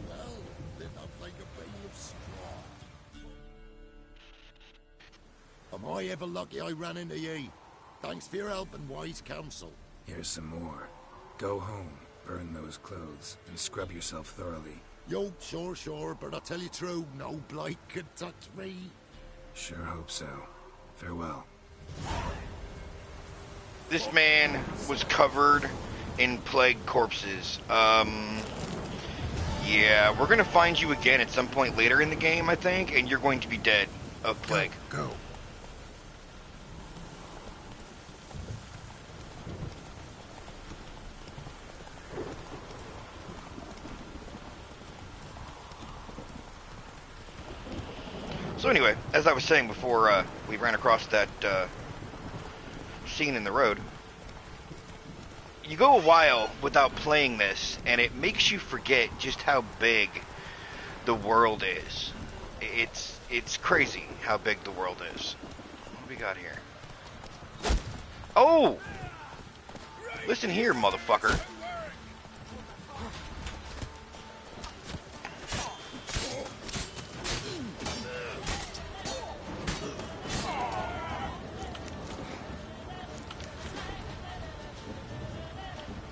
Well, they're not like a bale of straw. Am I ever lucky I ran into ye? Thanks for your help and wise counsel. Here's some more. Go home, burn those clothes, and scrub yourself thoroughly. Yo, sure, but I tell you true, no blight can touch me. Sure hope so. Farewell. This man was covered in plague corpses. Yeah, we're gonna find you again at some point later in the game, I think, and you're going to be dead of plague. Go. So anyway, as I was saying before we ran across that scene in the road, you go a while without playing this, and it makes you forget just how big the world is. It's crazy how big the world is. What do we got here? Oh! Listen here, motherfucker.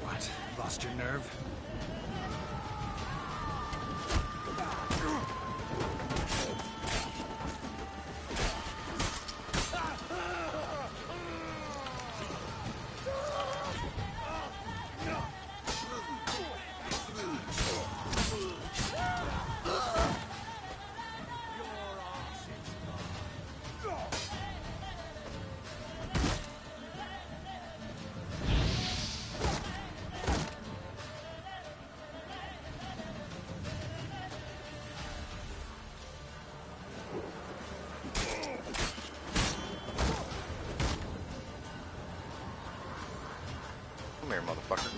What? Lost your nerve? Come here, motherfucker.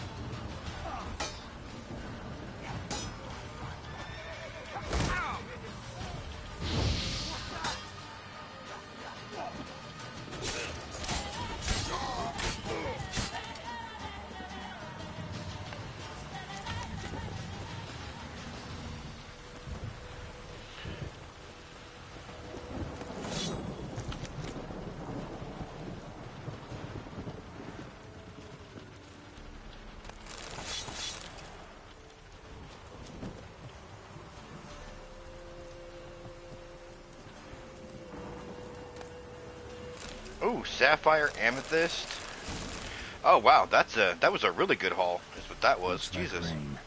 Ooh, sapphire amethyst. Oh wow, that was a really good haul. Is what that was. Looks like Jesus. rain.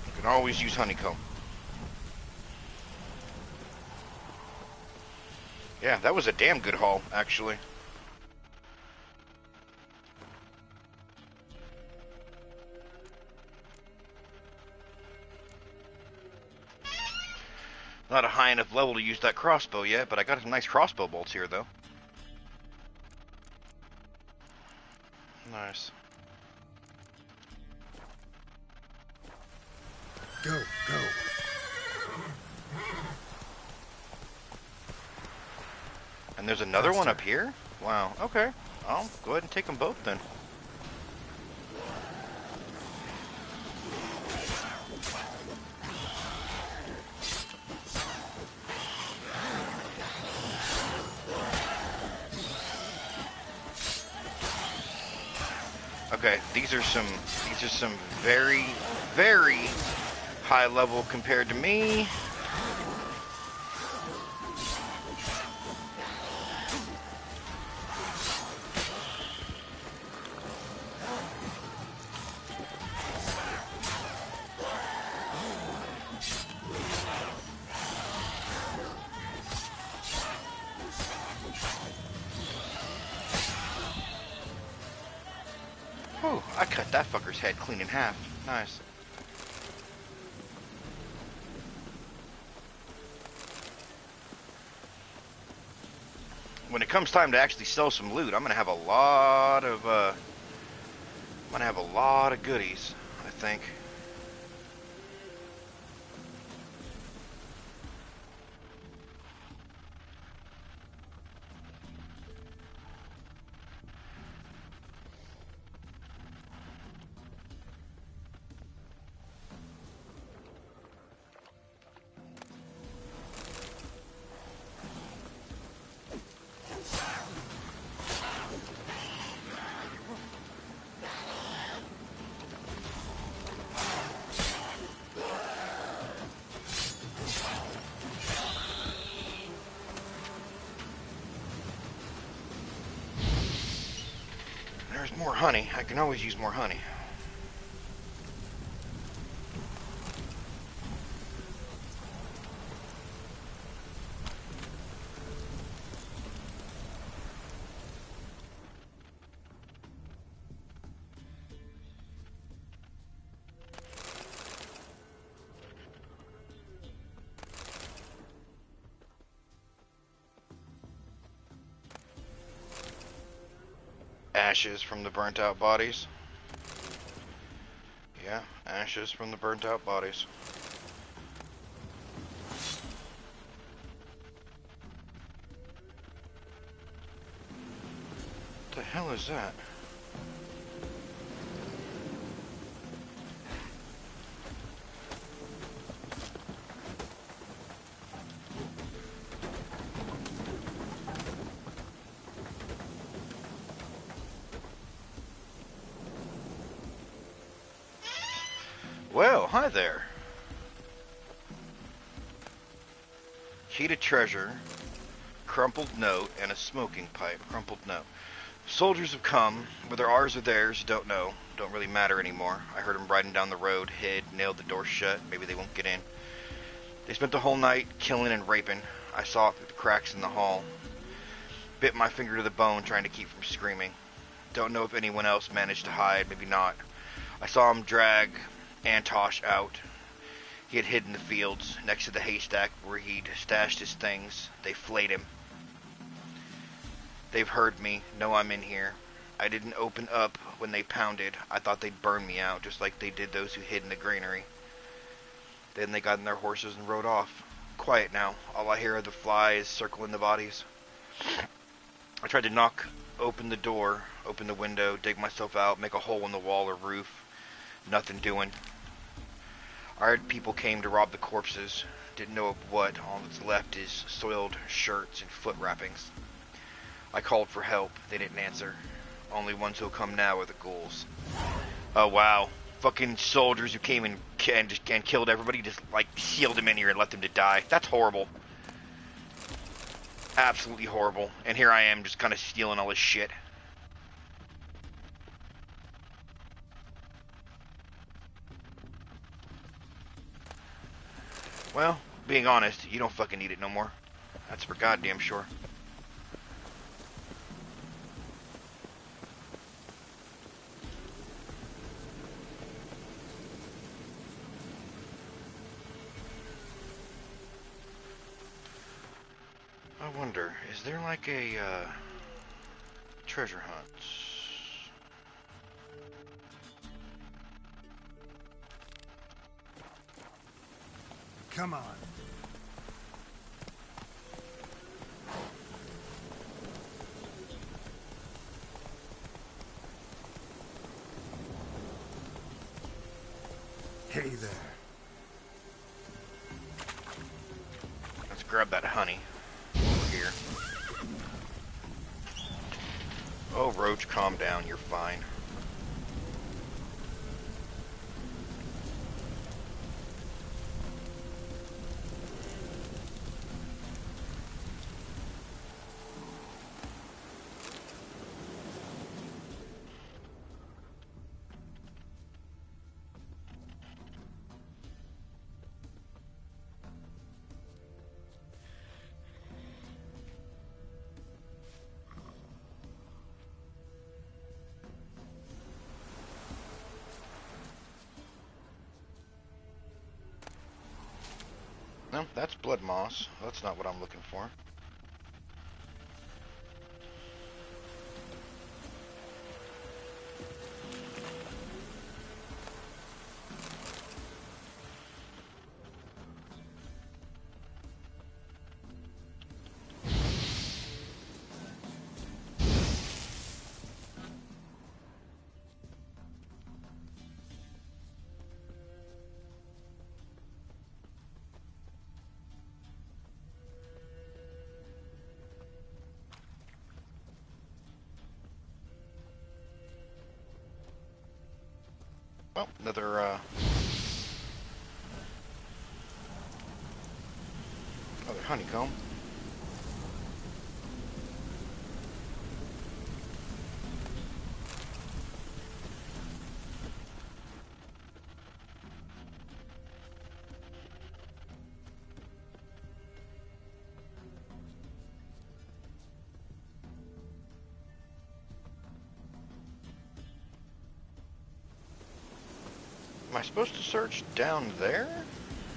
You can always use honeycomb. Yeah, that was a damn good haul, actually. Not a high enough level to use that crossbow yet, but I got some nice crossbow bolts here, though. Nice. Go. And there's another one up here? Wow, okay. I'll go ahead and take them both then. Okay, these are some very, very high level compared to me. Whew, I cut that fucker's head clean in half. Nice. When it comes time to actually sell some loot, I'm gonna have a lot of goodies, I think. There's more honey. I can always use more honey. Ashes from the burnt out bodies. Yeah, ashes from the burnt out bodies. What the hell is that? Well, hi there. Key to treasure, crumpled note, and a smoking pipe. Crumpled note. Soldiers have come, whether ours or theirs, don't know. Don't really matter anymore. I heard them riding down the road, hid, nailed the door shut. Maybe they won't get in. They spent the whole night killing and raping. I saw it through the cracks in the hall. Bit my finger to the bone trying to keep from screaming. Don't know if anyone else managed to hide, maybe not. I saw him drag Antosh out. He had hid in the fields, next to the haystack where he'd stashed his things. They flayed him. They've heard me, know I'm in here. I didn't open up when they pounded. I thought they'd burn me out, just like they did those who hid in the granary. Then they got in their horses and rode off. Quiet now. All I hear are the flies circling the bodies. I tried to knock open the door, open the window, dig myself out, make a hole in the wall or roof. Nothing doing. I heard people came to rob the corpses. Didn't know of what. All that's left is soiled shirts and foot wrappings. I called for help. They didn't answer. Only ones who'll come now are the ghouls. Oh wow. Fucking soldiers who came and killed everybody, just like sealed them in here and let them to die. That's horrible. Absolutely horrible. And here I am just kind of stealing all this shit. Well, being honest, you don't fucking need it no more. That's for goddamn sure. I wonder, is there like a treasure hunt? Come on. Hey there. Let's grab that honey over here. Oh, Roach, calm down. You're fine. No, that's blood moss. That's not what I'm looking for. Well, another honeycomb. I supposed to search down there?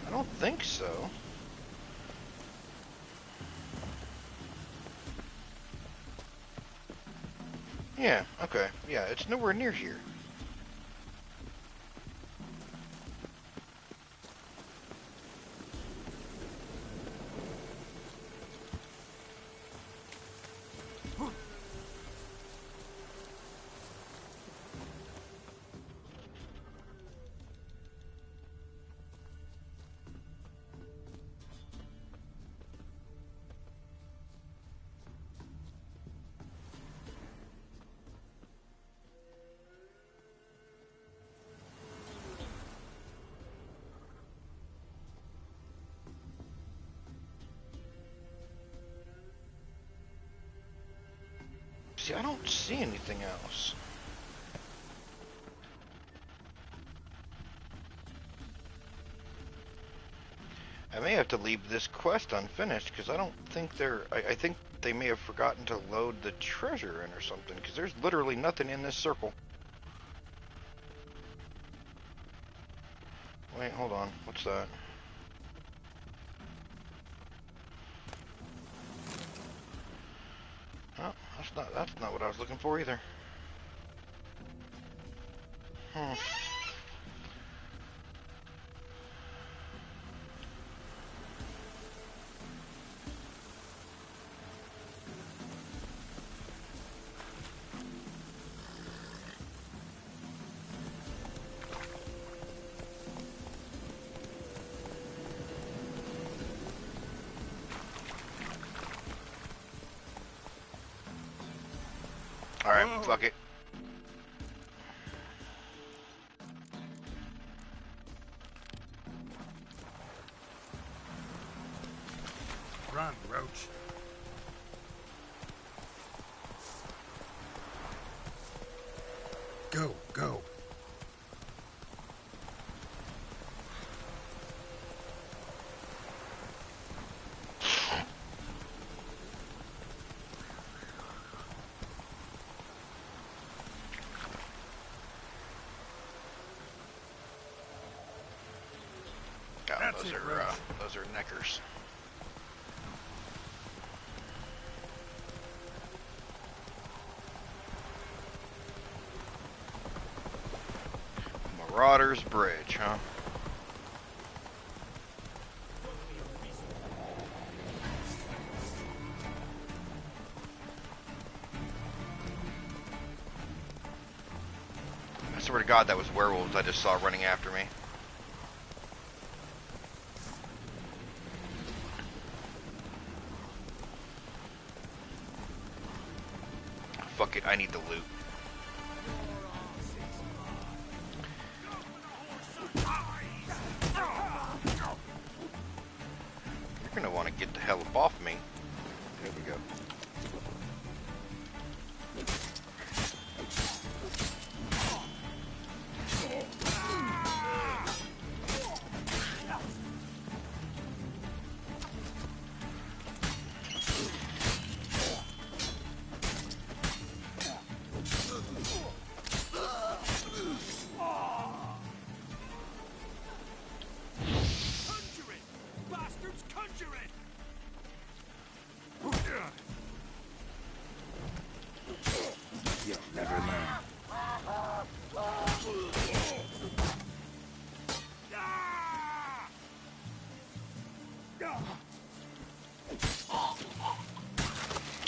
I don't think so. Yeah, okay. Yeah, it's nowhere near here. See, I don't see anything else. I may have to leave this quest unfinished because I don't think I think they may have forgotten to load the treasure in or something because there's literally nothing in this circle. Wait, hold on. What's that? Oh, that's not what I was looking for either. Hmm. Alright, fuck it. Run, Roach. Go, go. Those are neckers. Marauder's Bridge, huh? I swear to God, that was werewolves I just saw running after me. Fuck it, I need the loot. You're gonna want to get the hell up off me. There we go.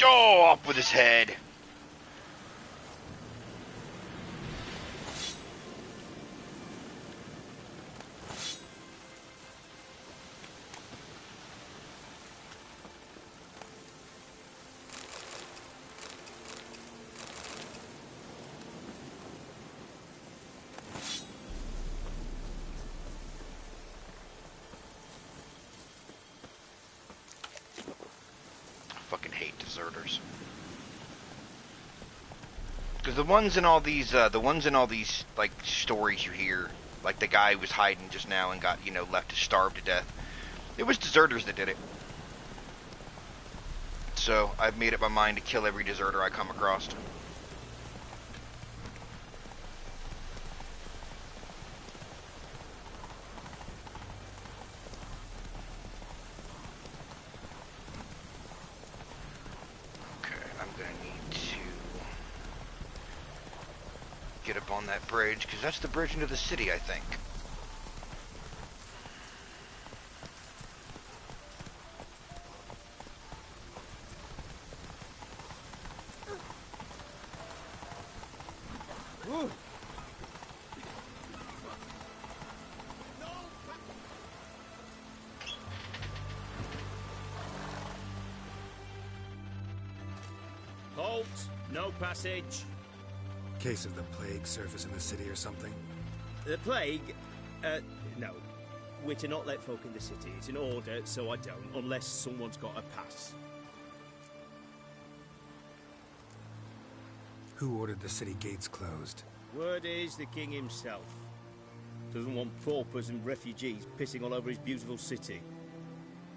Oh, up with his head. I fucking hate deserters. Because the ones in all these, like, stories you hear, like the guy who was hiding just now and got, left to starve to death, it was deserters that did it. So, I've made up my mind to kill every deserter I come across. get up on that bridge, because that's the bridge into the city, I think. Halt! No passage. Case of the plague surface in the city or something? The plague? No. We're to not let folk in the city. It's an order, so I don't, unless someone's got a pass. Who ordered the city gates closed? Word is the king himself. Doesn't want paupers and refugees pissing all over his beautiful city.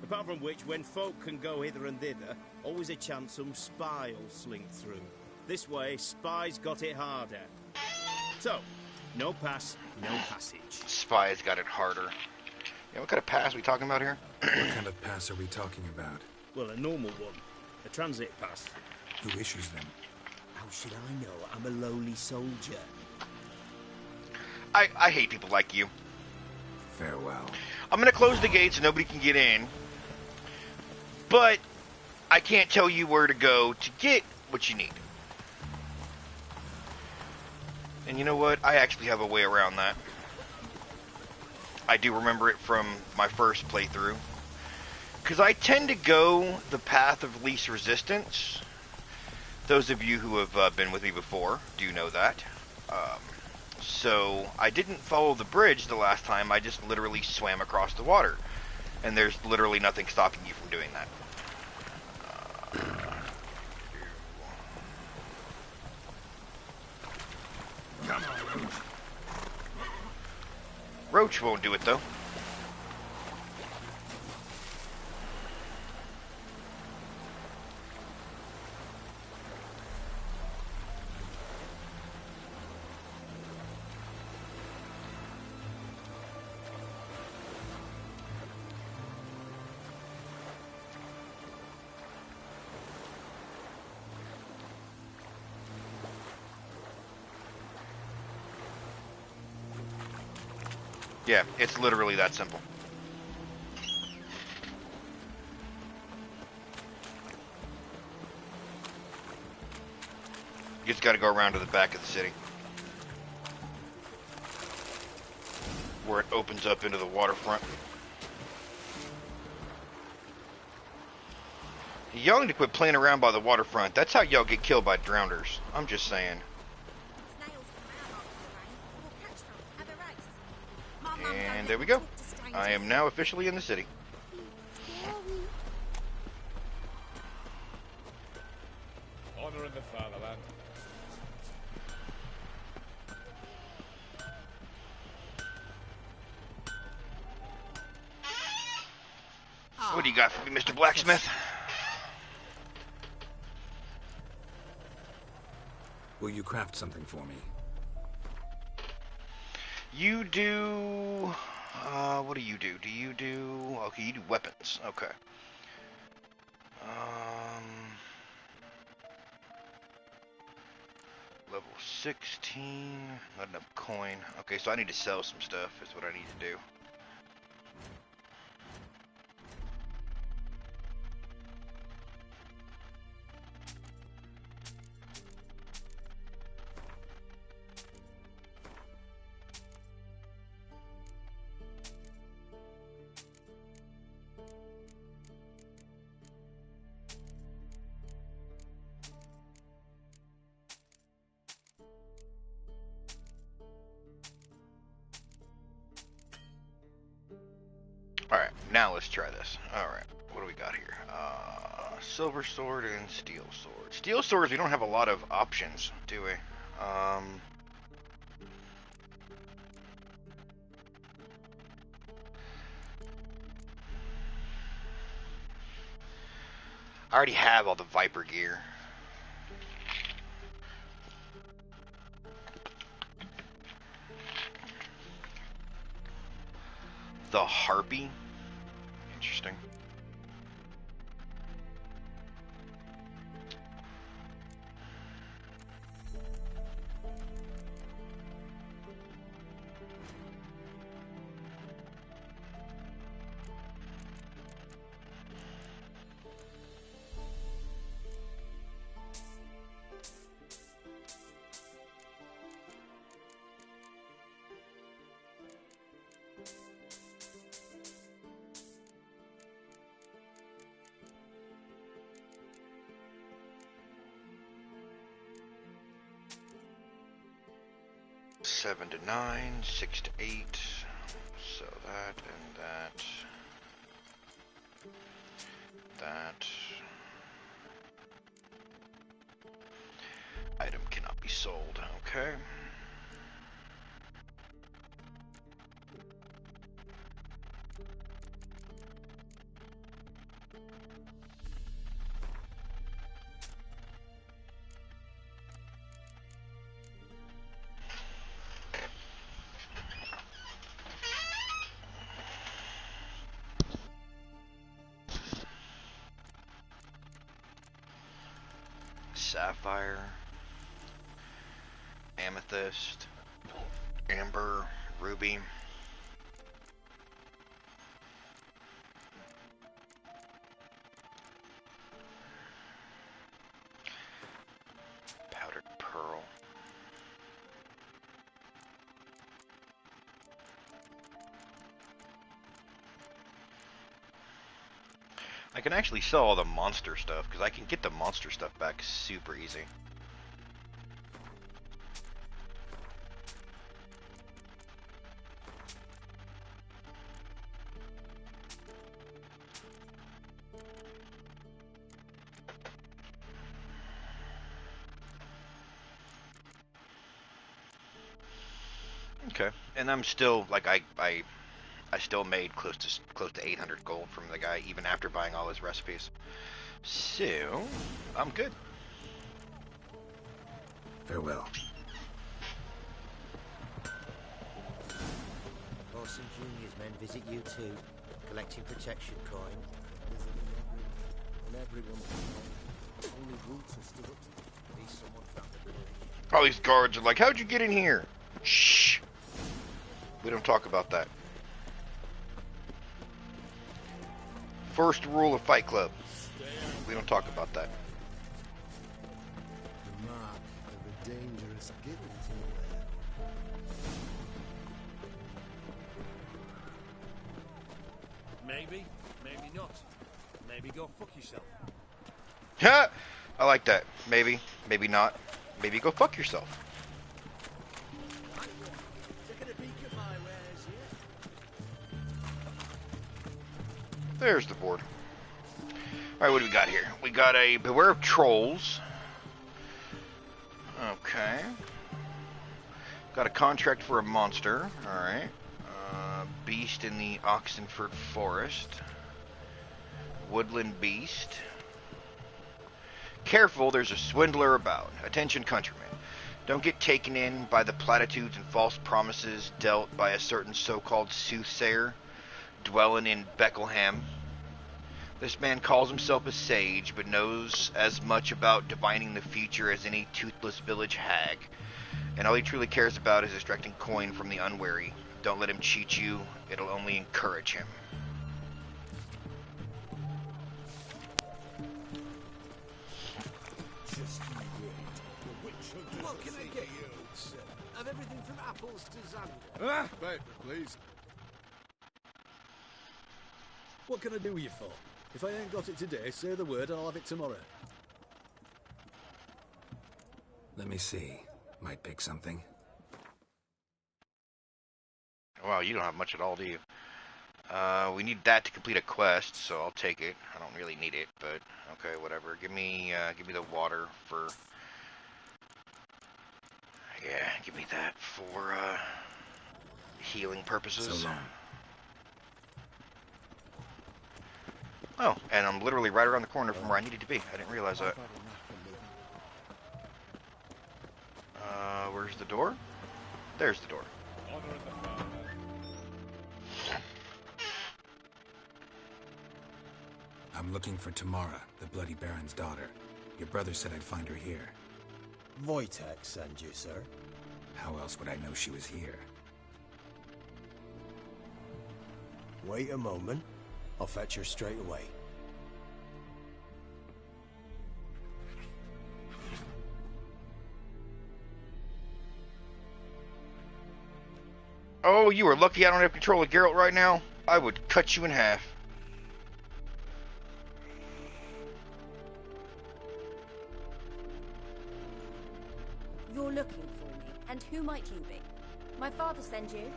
Apart from which, when folk can go hither and thither, always a chance some spy will slink through. This way, spies got it harder. So, no pass, no passage. Spies got it harder. Yeah, what kind of pass are we talking about here? What kind of pass are we talking about? Well, a normal one. A transit pass. Who issues them? How should I know? I'm a lowly soldier. I hate people like you. Farewell. I'm gonna close the gates so nobody can get in. But I can't tell you where to go to get what you need. And you know what? I actually have a way around that. I do remember it from my first playthrough. Because I tend to go the path of least resistance. Those of you who have been with me before do know that. So I didn't follow the bridge the last time. I just literally swam across the water. And there's literally nothing stopping you from doing that. Come on, Roach. Roach won't do it, though. Yeah, it's literally that simple. You just gotta go around to the back of the city. Where it opens up into the waterfront. Y'all need to quit playing around by the waterfront. That's how y'all get killed by drowners. I'm just saying. And there we go. I am now officially in the city. Honor in the fatherland. What do you got for me, Mr. Blacksmith? Will you craft something for me? You do... what do you do? Do you do... Okay, you do weapons. Okay. Level 16. Not enough coin. Okay, so I need to sell some stuff is what I need to do. Alright, now let's try this. Alright, what do we got here? Silver sword and steel sword. Steel swords, we don't have a lot of options, do we? I already have all the Viper gear. The Harpy? Interesting. 7 to 9, 6 to 8. So that and that. That. Item cannot be sold. Okay. Sapphire, amethyst, amber, ruby. Powdered pearl. I can actually sell all the monster stuff, because I can get the monster stuff back super easy. Okay, and I'm still, like, I still made close to 800 gold from the guy, even after buying all his recipes. So, I'm good. Farewell. Orson Jr.'s men visit you too, collecting protection coin. And everyone only roots are stood up. At least someone found the village. All these guards are like, how'd you get in here? Shh. We don't talk about that. First rule of Fight Club. We don't talk about that. The mark of a dangerous guild. Maybe, maybe not. Maybe go fuck yourself. Ha! I like that. Maybe, maybe not. Maybe go fuck yourself. There's the board. Alright, what do we got here? We got a Beware of Trolls. Okay. Got a contract for a monster. Alright. Beast in the Oxenford Forest. Woodland Beast. Careful, there's a swindler about. Attention, countrymen. Don't get taken in by the platitudes and false promises dealt by a certain so-called soothsayer dwelling in Beckelham. This man calls himself a sage, but knows as much about divining the future as any toothless village hag. And all he truly cares about is extracting coin from the unwary. Don't let him cheat you, it'll only encourage him. What can I get you, sir? Of everything from apples to Xander. Ah, paper, please. What can I do you for? If I ain't got it today, say the word and I'll have it tomorrow. Let me see. Might pick something. Wow, you don't have much at all, do you? We need that to complete a quest, so I'll take it. I don't really need it, but okay, whatever. Give me the water for... Yeah, give me that for, healing purposes. So long. Oh, and I'm literally right around the corner from where I needed to be. I didn't realize that. Where's the door? There's the door. I'm looking for Tamara, the Bloody Baron's daughter. Your brother said I'd find her here. Wojtek send you, sir. How else would I know she was here? Wait a moment. I'll fetch her straight away. Oh, you are lucky I don't have control of Geralt right now. I would cut you in half. You're looking for me, and who might you be? My father sent you?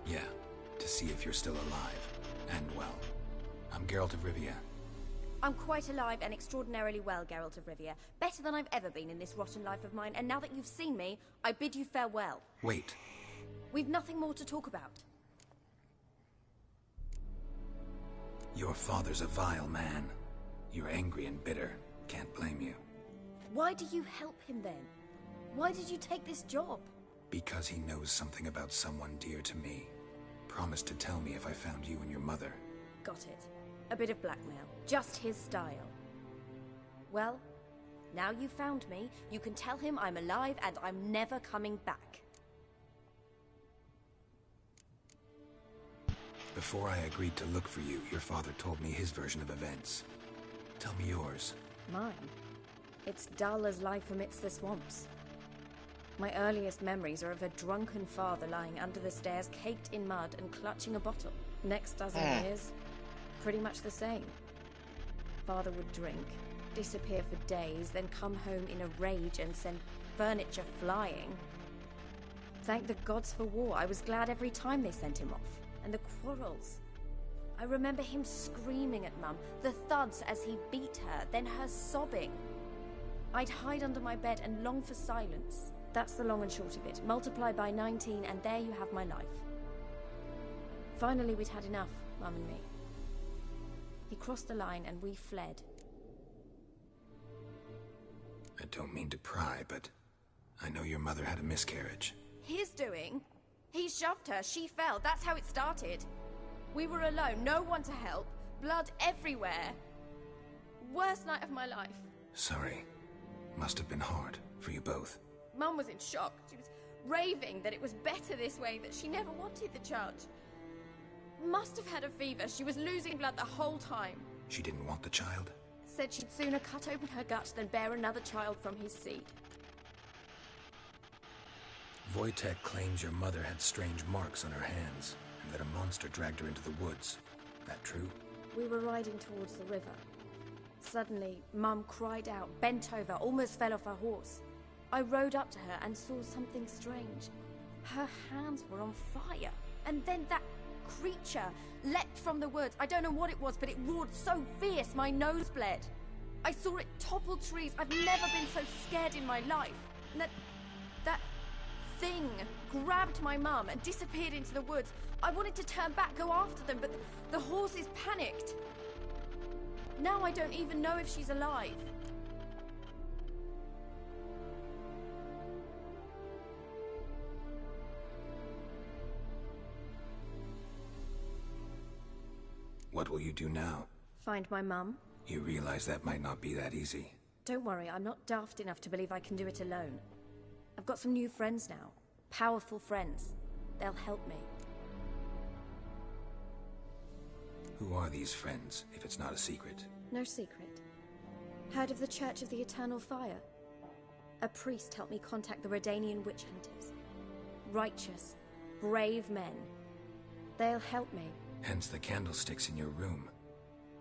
Yeah, to see if you're still alive. And well. I'm Geralt of Rivia. I'm quite alive and extraordinarily well, Geralt of Rivia. Better than I've ever been in this rotten life of mine, and now that you've seen me, I bid you farewell. Wait. We've nothing more to talk about. Your father's a vile man. You're angry and bitter. Can't blame you. Why do you help him then? Why did you take this job? Because he knows something about someone dear to me. Promised to tell me if I found you and your mother. Got it. A bit of blackmail. Just his style. Well, now you've found me, you can tell him I'm alive and I'm never coming back. Before I agreed to look for you, your father told me his version of events. Tell me yours. Mine? It's dull as life amidst the swamps. My earliest memories are of a drunken father lying under the stairs, caked in mud and clutching a bottle. Next dozen years, pretty much the same. Father would drink, disappear for days, then come home in a rage and send furniture flying. Thank the gods for war. I was glad every time they sent him off. And the quarrels. I remember him screaming at Mum, the thuds as he beat her, then her sobbing. I'd hide under my bed and long for silence. That's the long and short of it. Multiply by 19 and there you have my life. Finally we'd had enough, Mum and me. He crossed the line and we fled. I don't mean to pry, but I know your mother had a miscarriage. His doing? He shoved her, she fell, that's how it started. We were alone, no one to help, blood everywhere. Worst night of my life. Sorry. Must have been hard for you both. Mum was in shock. She was raving that it was better this way, that she never wanted the charge. Must have had a fever. She was losing blood the whole time. She didn't want the child? Said she'd sooner cut open her gut than bear another child from his seed. Wojtek claims your mother had strange marks on her hands, and that a monster dragged her into the woods. That true? We were riding towards the river. Suddenly, Mum cried out, bent over, almost fell off her horse. I rode up to her and saw something strange. Her hands were on fire. And then that creature leapt from the woods. I don't know what it was, but it roared so fierce my nose bled. I saw it topple trees. I've never been so scared in my life. And that thing grabbed my mum and disappeared into the woods. I wanted to turn back, go after them, but the horses panicked. Now I don't even know if she's alive. What will you do now? Find my mum. You realize that might not be that easy. Don't worry, I'm not daft enough to believe I can do it alone. I've got some new friends now. Powerful friends. They'll help me. Who are these friends, if it's not a secret? No secret. Heard of the Church of the Eternal Fire? A priest helped me contact the Redanian witch hunters. Righteous, brave men. They'll help me. Hence the candlesticks in your room.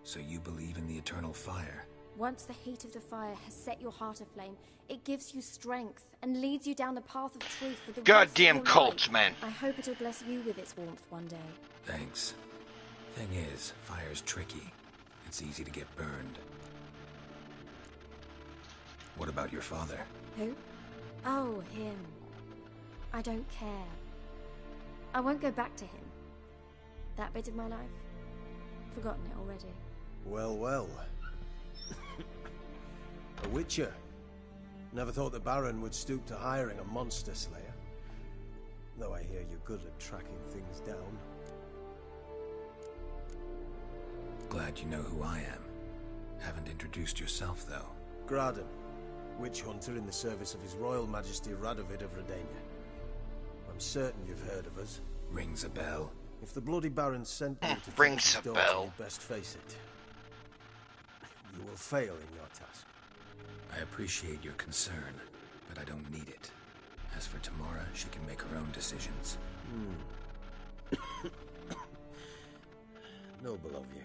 So you believe in the eternal fire? Once the heat of the fire has set your heart aflame, it gives you strength and leads you down the path of truth for the goddamn rest of your cults, life. man. I hope it'll bless you with its warmth one day. Thanks. Thing is, fire's tricky. It's easy to get burned. What about your father? Who? Oh, him. I don't care. I won't go back to him. That bit of my life? Forgotten it already. Well, well. A witcher. Never thought the Baron would stoop to hiring a monster slayer. Though I hear you're good at tracking things down. Glad you know who I am. Haven't introduced yourself, though. Graden, witch hunter in the service of His Royal Majesty Radovid of Redania. I'm certain you've heard of us. Rings a bell. If the bloody Baron sent you to Rings fix his a daughter, bell. you'd best face it. You will fail in your task. I appreciate your concern, but I don't need it. As for Tamara, she can make her own decisions. Noble of you.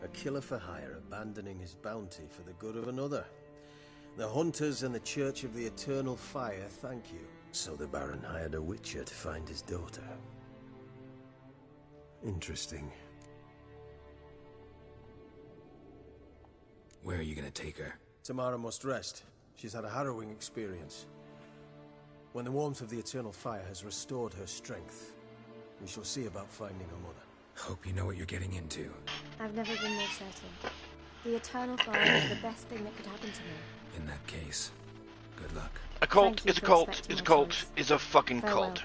A killer for hire abandoning his bounty for the good of another. The hunters and the Church of the Eternal Fire thank you. So the Baron hired a witcher to find his daughter. Interesting. Where are you gonna take her? Tamara must rest. She's had a harrowing experience. When the warmth of the eternal fire has restored her strength, we shall see about finding her mother. Hope you know what you're getting into. I've never been more certain. The eternal fire is the best thing that could happen to me. In that case, good luck. A cult is a cult is a cult is a fucking Farewell. cult.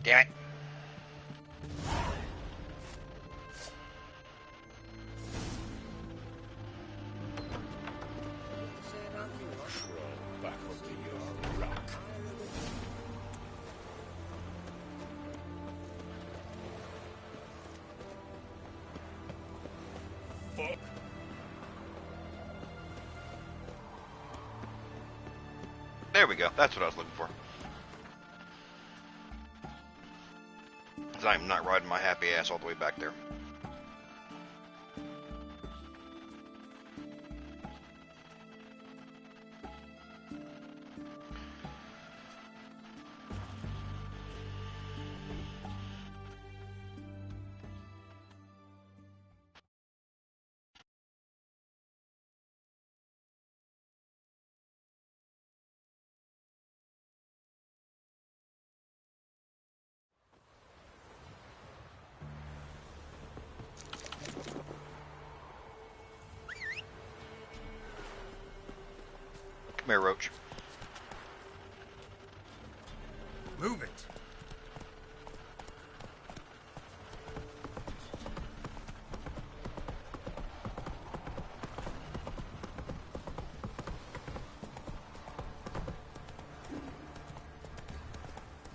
Damn it. Back up to your rock. Fuck. There we go. That's what I was looking for. 'Cause I'm not riding my happy ass all the way back there. Come here, Roach. Move it!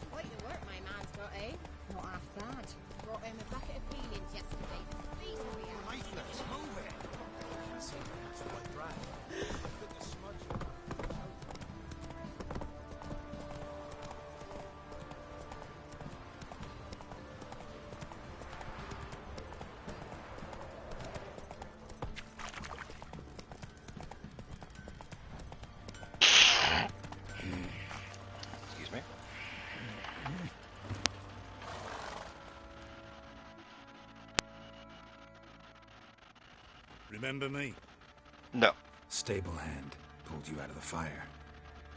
Quite the work my man's got, eh? Not half bad. Brought him a bucket of peelings yesterday. These will be out. Let's move it! I see that's quite right. Look at the smudge. Excuse me. Remember me? No. Stable hand pulled you out of the fire.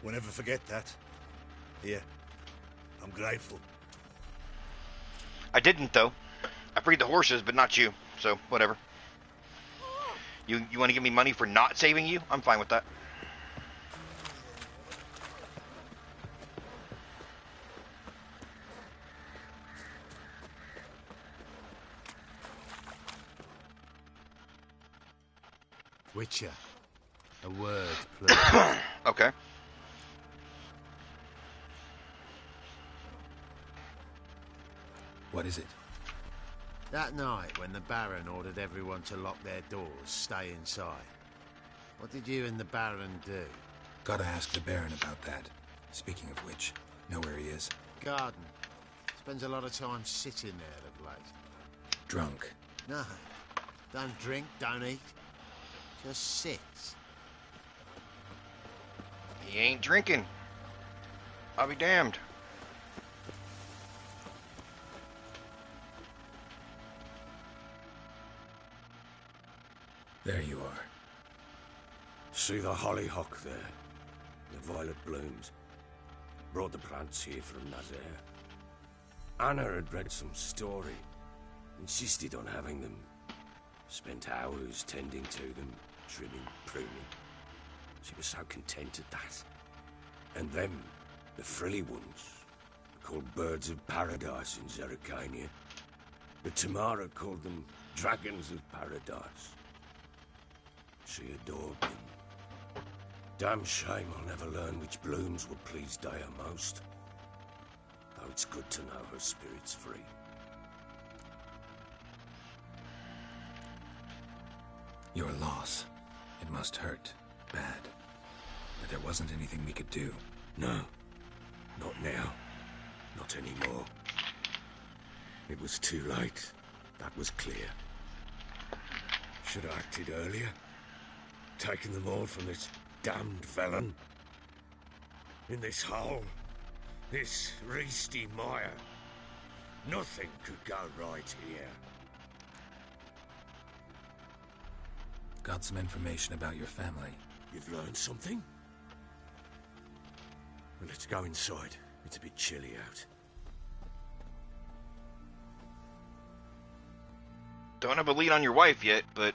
We'll never forget that. Here. I'm grateful. I didn't, though. I freed the horses, but not you. So, whatever. You want to give me money for not saving you? I'm fine with that. Witcher. A word, plural. Okay. What is it? That night when the Baron ordered everyone to lock their doors, stay inside. What did you and the Baron do? Gotta ask the Baron about that. Speaking of which, know where he is? Garden. Spends a lot of time sitting there of late. Drunk. No. Don't drink, don't eat. Just sits. He ain't drinking. I'll be damned. There you are. See the hollyhock there? The violet blooms. Brought the plants here from Nazaire. Anna had read some story. Insisted on having them. Spent hours tending to them, trimming, pruning. She was so content at that. And them, the frilly ones, called birds of paradise in Zerrikania. But Tamara called them dragons of paradise. She adored them. Damn shame I'll never learn which blooms would please Dea most. Though it's good to know her spirit's free. Your loss. It must hurt. Bad. But there wasn't anything we could do. No. Not now. Not anymore. It was too late. That was clear. Should have acted earlier. Taken them all from this damned felon. In this hole. This reesty mire. Nothing could go right here. Got some information about your family. You've learned something? Well, let's go inside. It's a bit chilly out. Don't have a lead on your wife yet, but...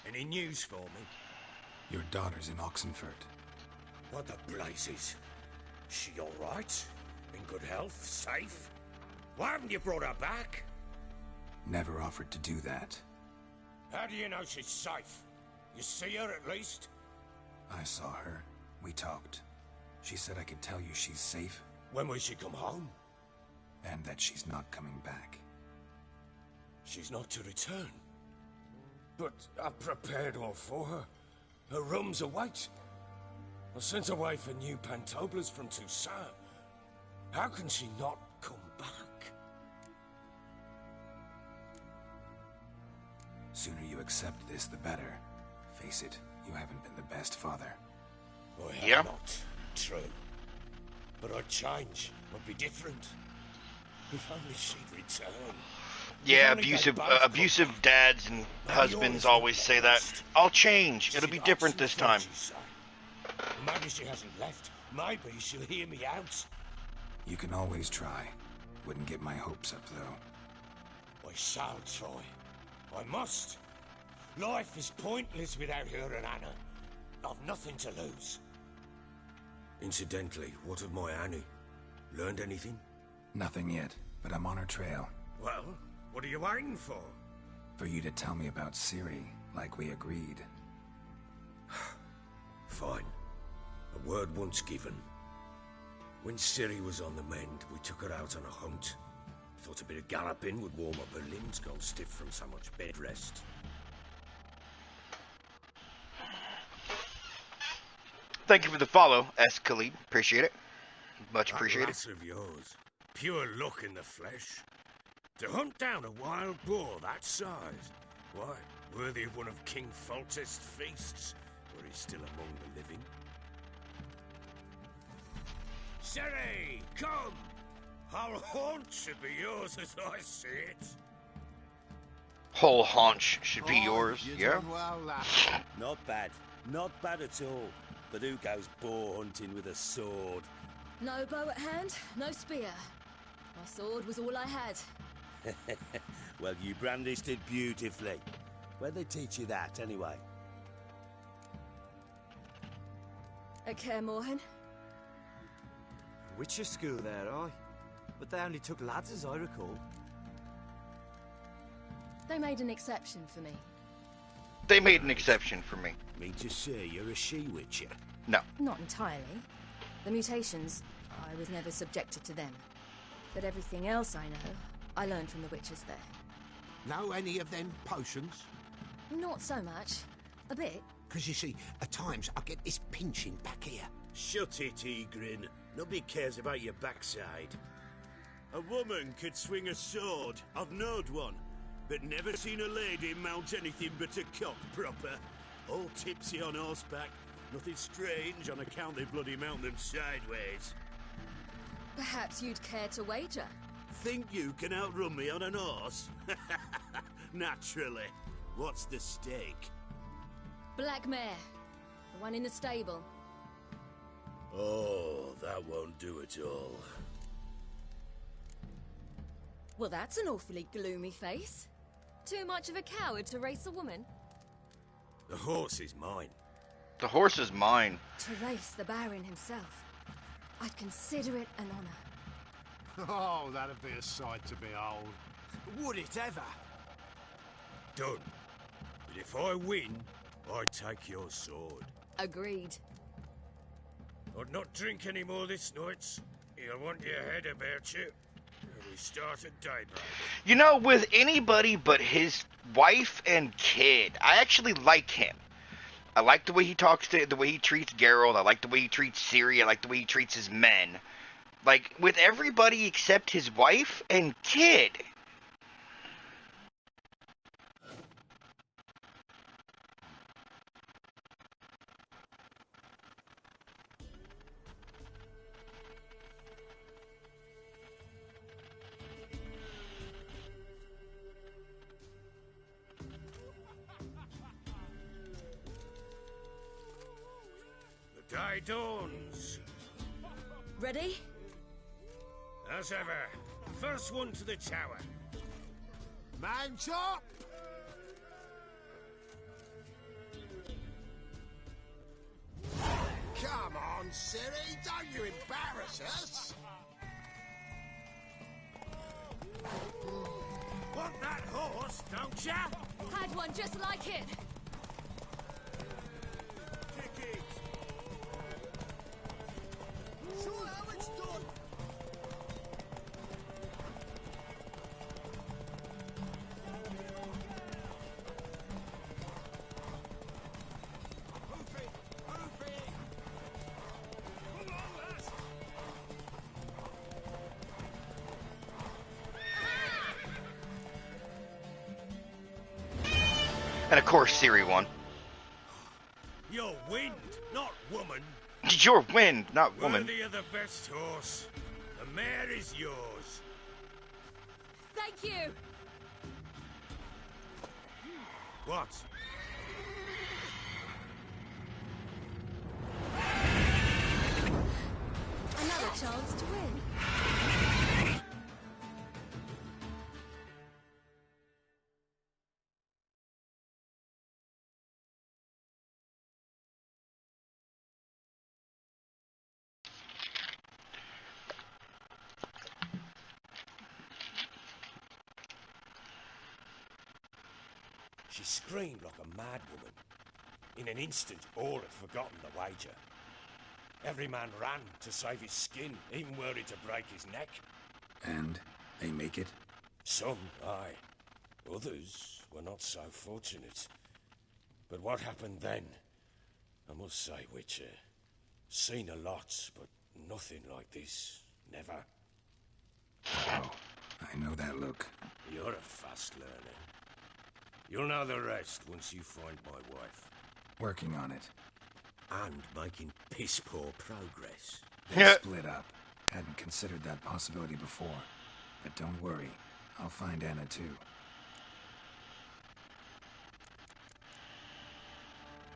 Any news for me? Your daughter's in Oxenfurt. What the blazes? She all right? In good health? Safe? Why haven't you brought her back? Never offered to do that. How do you know she's safe? You see her at least? I saw her. We talked. She said I could tell you she's safe. When will she come home? And that she's not coming back. She's not to return. But I've prepared all for her. Her room's await. I sent away for new pantoblas from Toussaint. How can she not come back? Sooner you accept this, the better. Face it, you haven't been the best father. I have not. True. But I'd change. I'd be different. If only she'd return. Yeah, abusive dads and husbands always say that. I'll change. It'll be different this time. Maybe she hasn't left. Maybe she'll hear me out. You can always try. Wouldn't get my hopes up, though. I shall try. I must. Life is pointless without her and Anna. I've nothing to lose. Incidentally, what of my Annie? Learned anything? Nothing yet, but I'm on her trail. Well, what are you waiting for? For you to tell me about Ciri, like we agreed. Fine. A word once given. When Ciri was on the mend, we took her out on a hunt. Thought a bit of galloping would warm up her limbs, gone stiff from so much bed rest. Thank you for the follow, S. Khalid. Appreciate it. Much appreciated. That lass of yours. Pure luck in the flesh. To hunt down a wild boar that size. Why, worthy of one of King Foltest's feasts, where he's still among the living. Ciri, come! Whole haunch should be yours as I see it. Whole haunch should be yours, yeah? Well, not bad. Not bad at all. But who goes boar hunting with a sword? No bow at hand, no spear. My sword was all I had. Well, you brandished it beautifully. Where'd they teach you that, anyway? At Kaer Morhen. Witcher school there, aye. But they only took lads, as I recall. They made an exception for me. They made an exception for me. Mean to say you're a she-witcher? No. Not entirely. The mutations, I was never subjected to them. But everything else I know, I learned from the witches there. Know any of them potions? Not so much. A bit. Because you see, at times I get this pinching back here. Shut it, Egrin. Nobody cares about your backside. A woman could swing a sword. I've knowed one. But never seen a lady mount anything but a cock proper. All tipsy on horseback. Nothing strange on account they bloody mount them sideways. Perhaps you'd care to wager? Think you can outrun me on an horse? Naturally. What's the stake? Black mare. The one in the stable. Oh, that won't do at all. Well, that's an awfully gloomy face. Too much of a coward to race a woman? The horse is mine. The horse is mine. To race the Baron himself. I'd consider it an honor. Oh, that'd be a sight to behold. Would it ever? Done. But if I win, I take your sword. Agreed. I'd not drink any more this night. You'll want your head about you. We start at daybreak. You know, with anybody but his wife and kid, I actually like him. I like the way he talks to, the way he treats Geralt. I like the way he treats Ciri. I like the way he treats his men. Like, with everybody except his wife and kid. The day dawns. Ready? As ever. First one to the tower. Man chop! Come on, Ciri, don't you embarrass us! Want that horse, don't ya? Had one just like it. Sure how it's done! And of course, Ciri won. You're wind, not woman. You're wind, not woman. Worthy of the best horse. The mare is yours. Thank you. What? Another chance to win. She screamed like a mad woman. In an instant, all had forgotten the wager. Every man ran to save his skin, even were it to break his neck. And they make it? Some, aye. Others were not so fortunate. But what happened then? I must say, Witcher, seen a lot, but nothing like this. Never. Oh, I know that look. You're a fast learner. You'll know the rest once you find my wife. Working on it. And making piss-poor progress. They split up. Hadn't considered that possibility before. But don't worry, I'll find Anna too.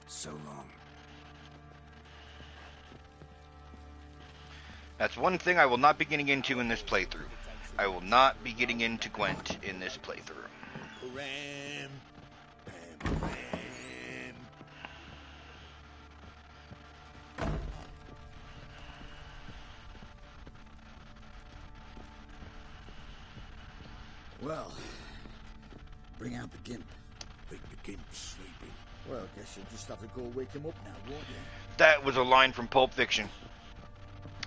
So long. That's one thing I will not be getting into in this playthrough. I will not be getting into Gwent in this playthrough. Ram, bam, bam. Well, bring out the gimp. Think the gimp's sleeping. Well, I guess you'll just have to go wake him up now, won't you? That was a line from Pulp Fiction.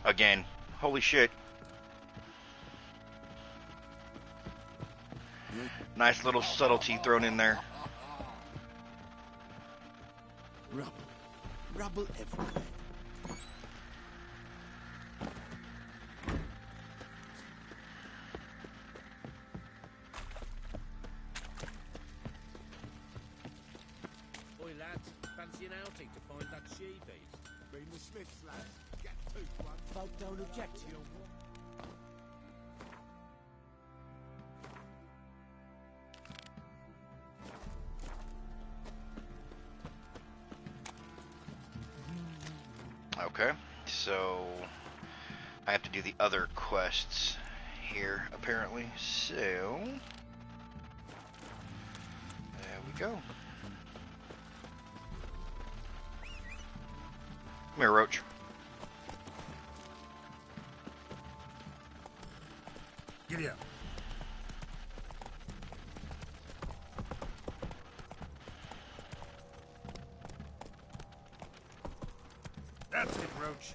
Again. Holy shit. Nice little subtlety thrown in there. Rubble. Rubble everywhere. Oi, lads, fancy an outing to find that she-beast? Bring the Smiths, lads. Get two one. Folk don't object to your walk. Okay, so I have to do the other quests here, apparently. So there we go. Come here, Roach. Giddy up. That's it, Roach.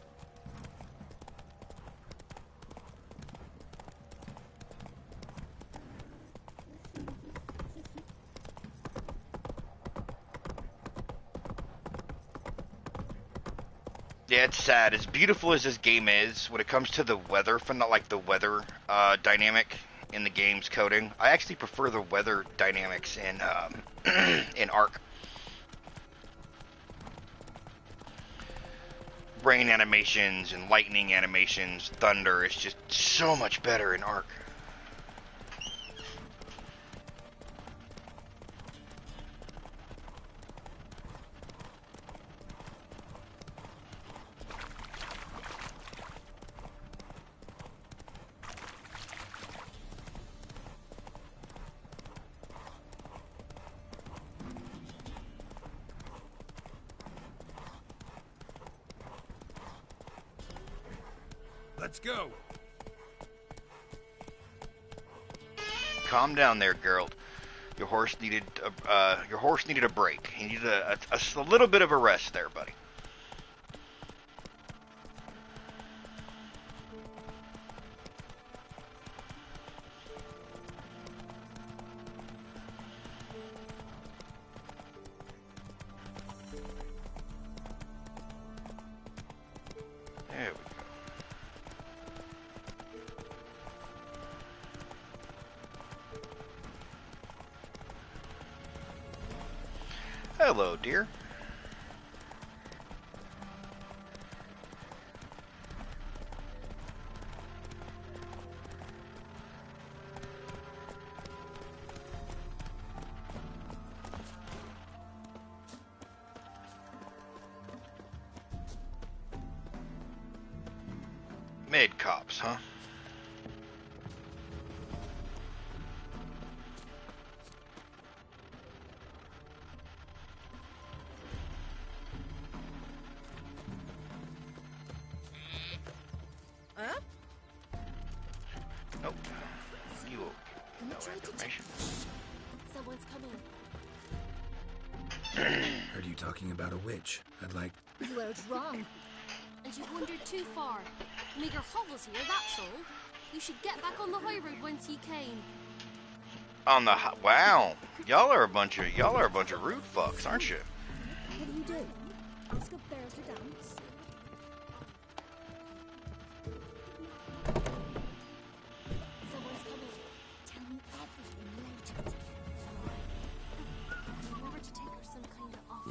Yeah, it's sad. As beautiful as this game is, when it comes to the weather, not like the weather dynamic in the game's coding, I actually prefer the weather dynamics in in Ark. Rain animations and lightning animations, thunder is just so much better in Ark. Let's go. Calm down there, Geralt. Your horse needed a break. He needed a little bit of a rest there, buddy. There we go. Hello, dear. Mid cops, huh? Huh? Nope. You will Can no you try to information. Someone's coming. Heard you talking about a witch. I'd like... You heard wrong. And you wandered too far. Meager hovels here, that's all. You should get back on the high road whence ye came. On the wow, y'all are a bunch of rude fucks, aren't you? What do you do? Ask a bear to dance? Someone's coming. Tell me everything later. Remember to take her some kind of offer.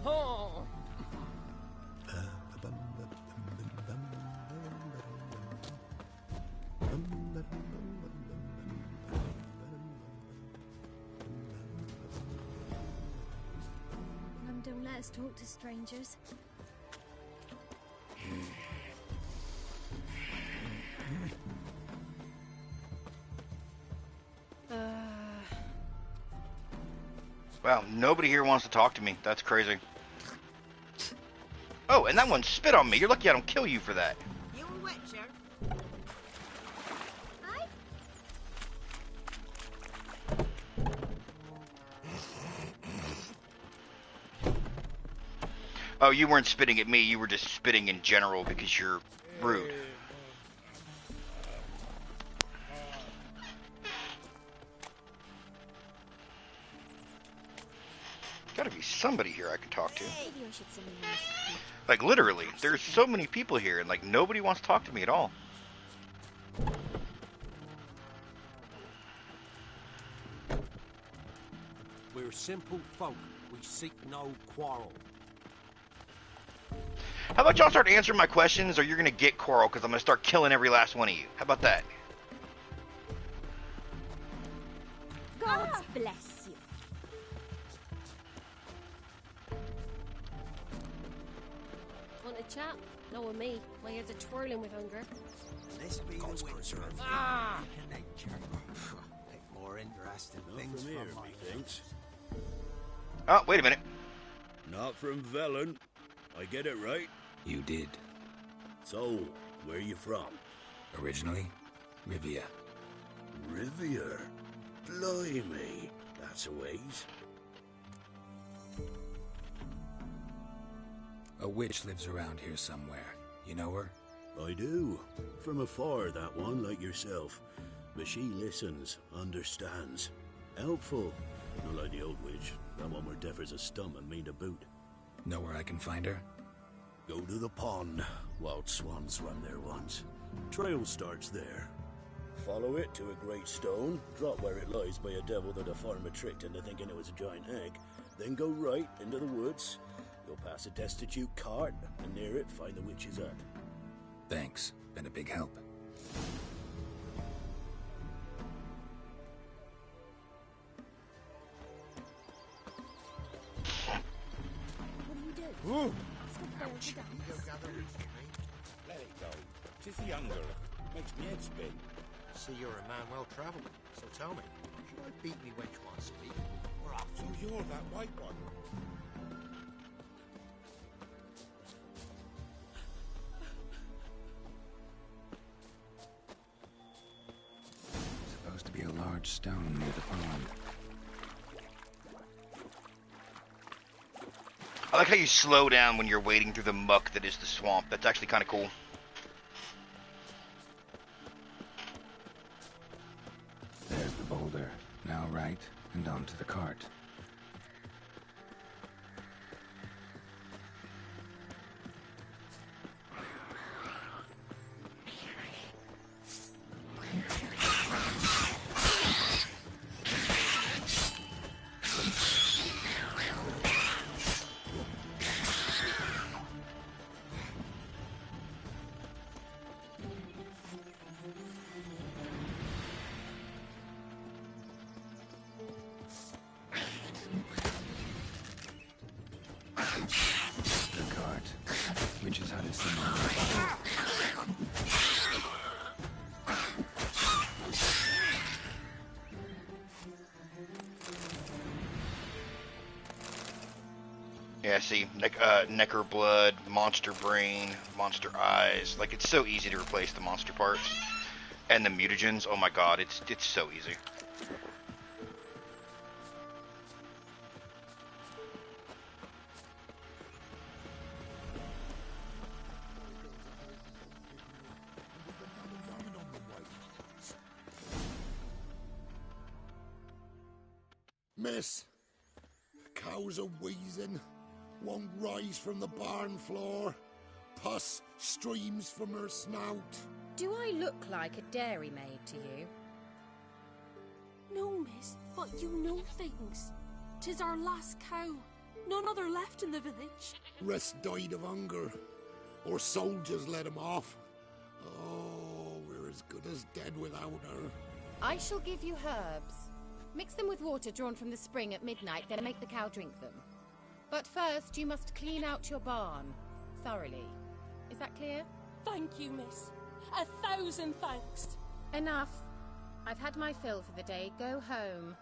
Oh. Mum don't let us talk to strangers. Wow, nobody here wants to talk to me. That's crazy. Oh, and that one spit on me. You're lucky I don't kill you for that. You a witcher? Aye? Oh, you weren't spitting at me. You were just spitting in general because you're rude. Gotta be somebody here I can talk to. Maybe I should send him in. Like, literally, there's so many people here, and, like, nobody wants to talk to me at all. We're simple folk. We seek no quarrel. How about y'all start answering my questions, or you're gonna get quarrel, because I'm gonna start killing every last one of you. How about that? God bless you. Want a chat? No, with me. My head's a twirling with hunger. This be the witcher. Ah! Nature. Bit more interesting things from my Thanks. Oh, wait a minute. Not from Velen. I get it right? You did. So, where you from? Originally, Rivia. Rivia? Blimey. That's a ways. A witch lives around here somewhere. You know her? I do. From afar, that one, like yourself. But she listens, understands. Helpful. Not like the old witch. That one were deaf as a stump and mean to boot. Know where I can find her? Go to the pond. Wild swans swam there once. Trail starts there. Follow it to a great stone, drop where it lies by a devil that a farmer tricked into thinking it was a giant egg, then go right into the woods. You'll pass a destitute cart, and near it find the witch's hut. Thanks. Been a big help. Ooh. Let it go. 'Tis the hunger. Makes me head spin. See, you're a man well travelled. So tell me, should I beat me wench once a week? Or after? So you're that white one. Supposed to be a large stone near the pond. I like how you slow down when you're wading through the muck that is the swamp. That's actually kind of cool. There's the boulder. Now right, and onto the cart. Yeah, see, necker blood, monster brain, monster eyes. Like, it's so easy to replace the monster parts. And the mutagens, oh my god, it's so easy. Miss, cows are wheezing, won't rise from the barn floor, pus streams from her snout. Do I look like a dairymaid to you? No, miss, but you know things. 'Tis our last cow. None other left in the village. Rest died of hunger, or soldiers let him off. Oh, we're as good as dead without her. I shall give you herbs. Mix them with water drawn from the spring at midnight, then make the cow drink them. But first, you must clean out your barn thoroughly. Is that clear? Thank you, miss. 1,000 thanks. Enough. I've had my fill for the day. Go home.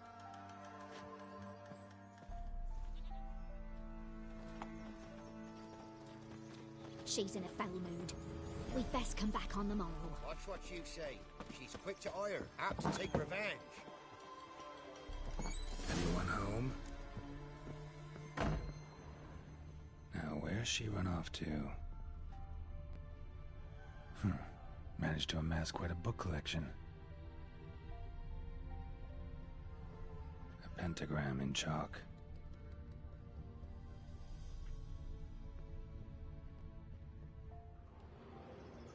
She's in a foul mood. We'd best come back on the morrow. Watch what you say. She's quick to ire, apt to take revenge. Anyone home? Now, where's she run off to? Managed to amass quite a book collection. A pentagram in chalk.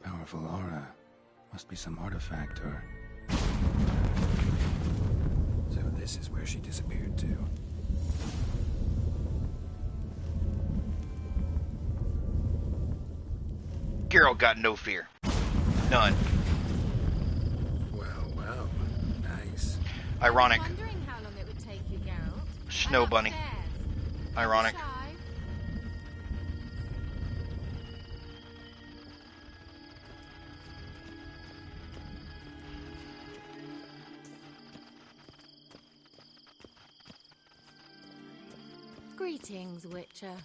Powerful aura. Must be some artifact or... So this is where she disappeared to. Geralt got no fear. None. Well, nice. Ironic. I'm wondering how long it would take you, Geralt. Snow bunny. Ironic. Greetings, Witcher.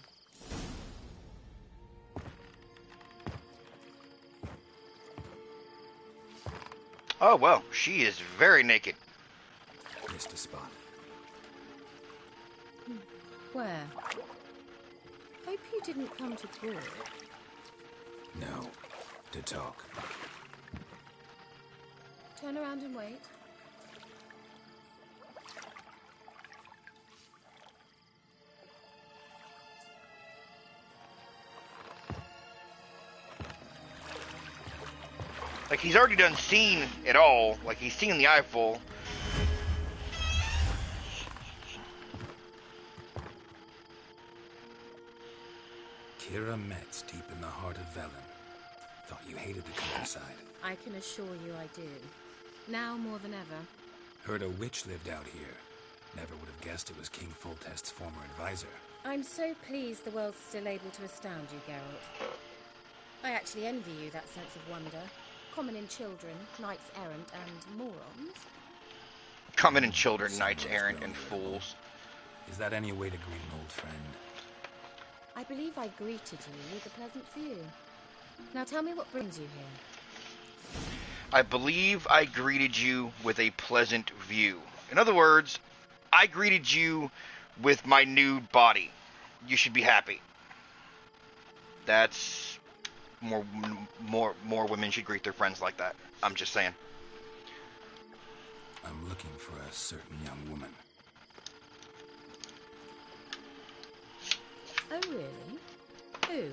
Oh, well, she is very naked. Missed a spot. Where? Hope you didn't come to talk. No, to talk. Turn around and wait. Like, he's already done seen it all. Like, he's seen the eyeful. Kira Metz, deep in the heart of Velen. Thought you hated the countryside. I can assure you I do. Now more than ever. Heard a witch lived out here. Never would have guessed it was King Foltest's former advisor. I'm so pleased the world's still able to astound you, Geralt. I actually envy you that sense of wonder. Common in children, knights-errant, and morons. Common in children, knights-errant, and fools. Is that any way to greet an old friend? I believe I greeted you with a pleasant view. Now tell me what brings you here. I believe I greeted you with a pleasant view. In other words, I greeted you with my nude body. You should be happy. That's... More women should greet their friends like that. I'm just saying. I'm looking for a certain young woman. Oh, really? Who?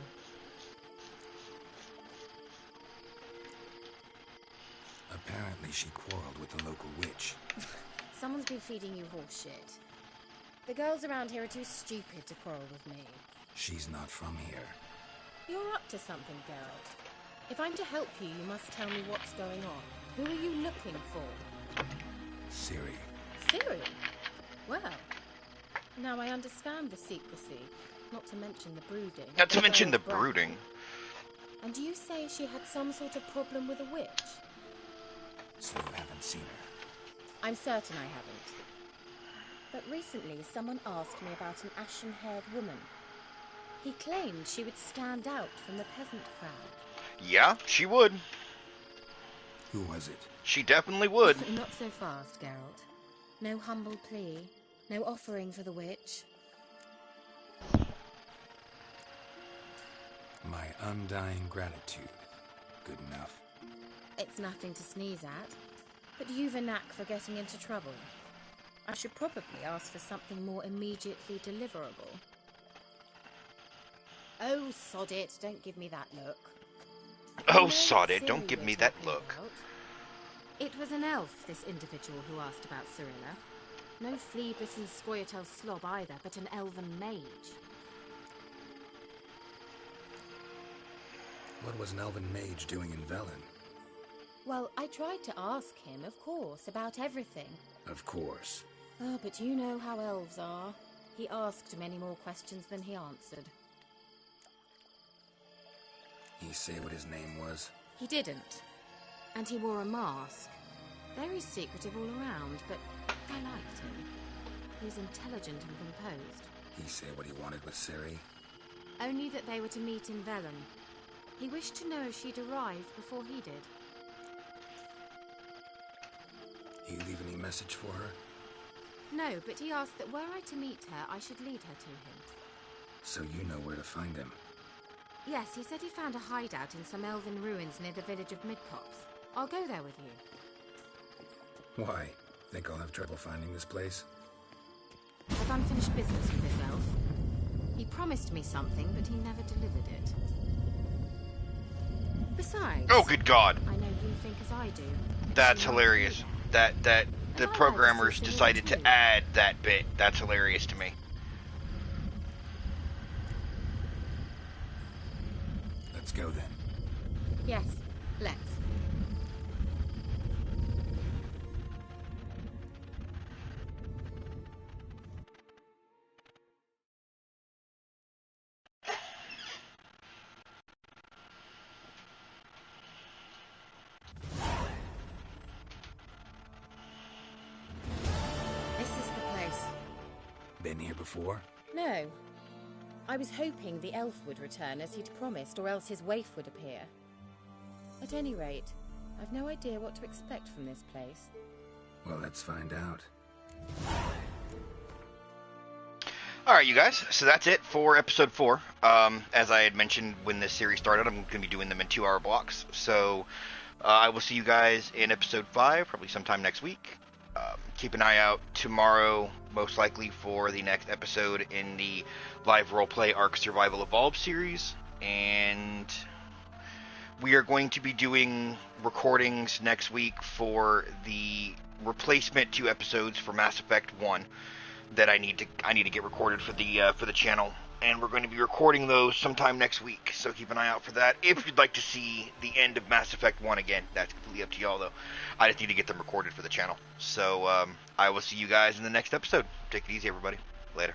Apparently she quarreled with the local witch. Someone's been feeding you horse shit. The girls around here are too stupid to quarrel with me. She's not from here. You're up to something, Geralt. If I'm to help you, you must tell me what's going on. Who are you looking for? Ciri. Ciri? Well, now I understand the secrecy, not to mention the brooding. Not to mention the brooding. And you say she had some sort of problem with a witch? So you haven't seen her? I'm certain I haven't. But recently, someone asked me about an ashen-haired woman. He claimed she would stand out from the peasant crowd. Yeah, she would. Who was it? She definitely would. Not so fast, Geralt. No humble plea, no offering for the witch. My undying gratitude. Good enough. It's nothing to sneeze at, but you've a knack for getting into trouble. I should probably ask for something more immediately deliverable. Oh, sod it, don't give me that look. Oh, sod it, don't give me that look. It was an elf, this individual who asked about Cirilla. No flea-bitten Scoia'tael slob either, but an elven mage. What was an elven mage doing in Velen? Well, I tried to ask him, of course, about everything. Of course. Oh, but you know how elves are. He asked many more questions than he answered. He say what his name was? He didn't. And he wore a mask. Very secretive all around, but I liked him. He was intelligent and composed. He say what he wanted with Ciri? Only that they were to meet in Velen. He wished to know if she'd arrived before he did. He leave any message for her? No, but he asked that were I to meet her, I should lead her to him. So you know where to find him? Yes, he said he found a hideout in some elven ruins near the village of Midcopse. I'll go there with you. Why? Think I'll have trouble finding this place? I've unfinished business with this elf. He promised me something, but he never delivered it. Besides... Oh, good God. I know you think as I do. That's hilarious. That the programmers decided to add that bit. That's hilarious to me. Let's go then. Yes, let's. This is the place. Been here before? No. I was hoping the elf would return as he'd promised, or else his waif would appear. At any rate, I've no idea what to expect from this place. Well, let's find out. Alright, you guys, so that's it for episode 4. As I had mentioned when this series started, I'm going to be doing them in 2-hour blocks. So, I will see you guys in episode 5, probably sometime next week. Keep an eye out tomorrow, most likely, for the next episode in the live roleplay Ark Survival Evolved series. And we are going to be doing recordings next week for the replacement 2 episodes for Mass Effect 1 that I need to get recorded for the channel. And we're going to be recording those sometime next week, so keep an eye out for that. If you'd like to see the end of Mass Effect 1 again, that's completely up to y'all, though. I just need to get them recorded for the channel. So I will see you guys in the next episode. Take it easy, everybody. Later.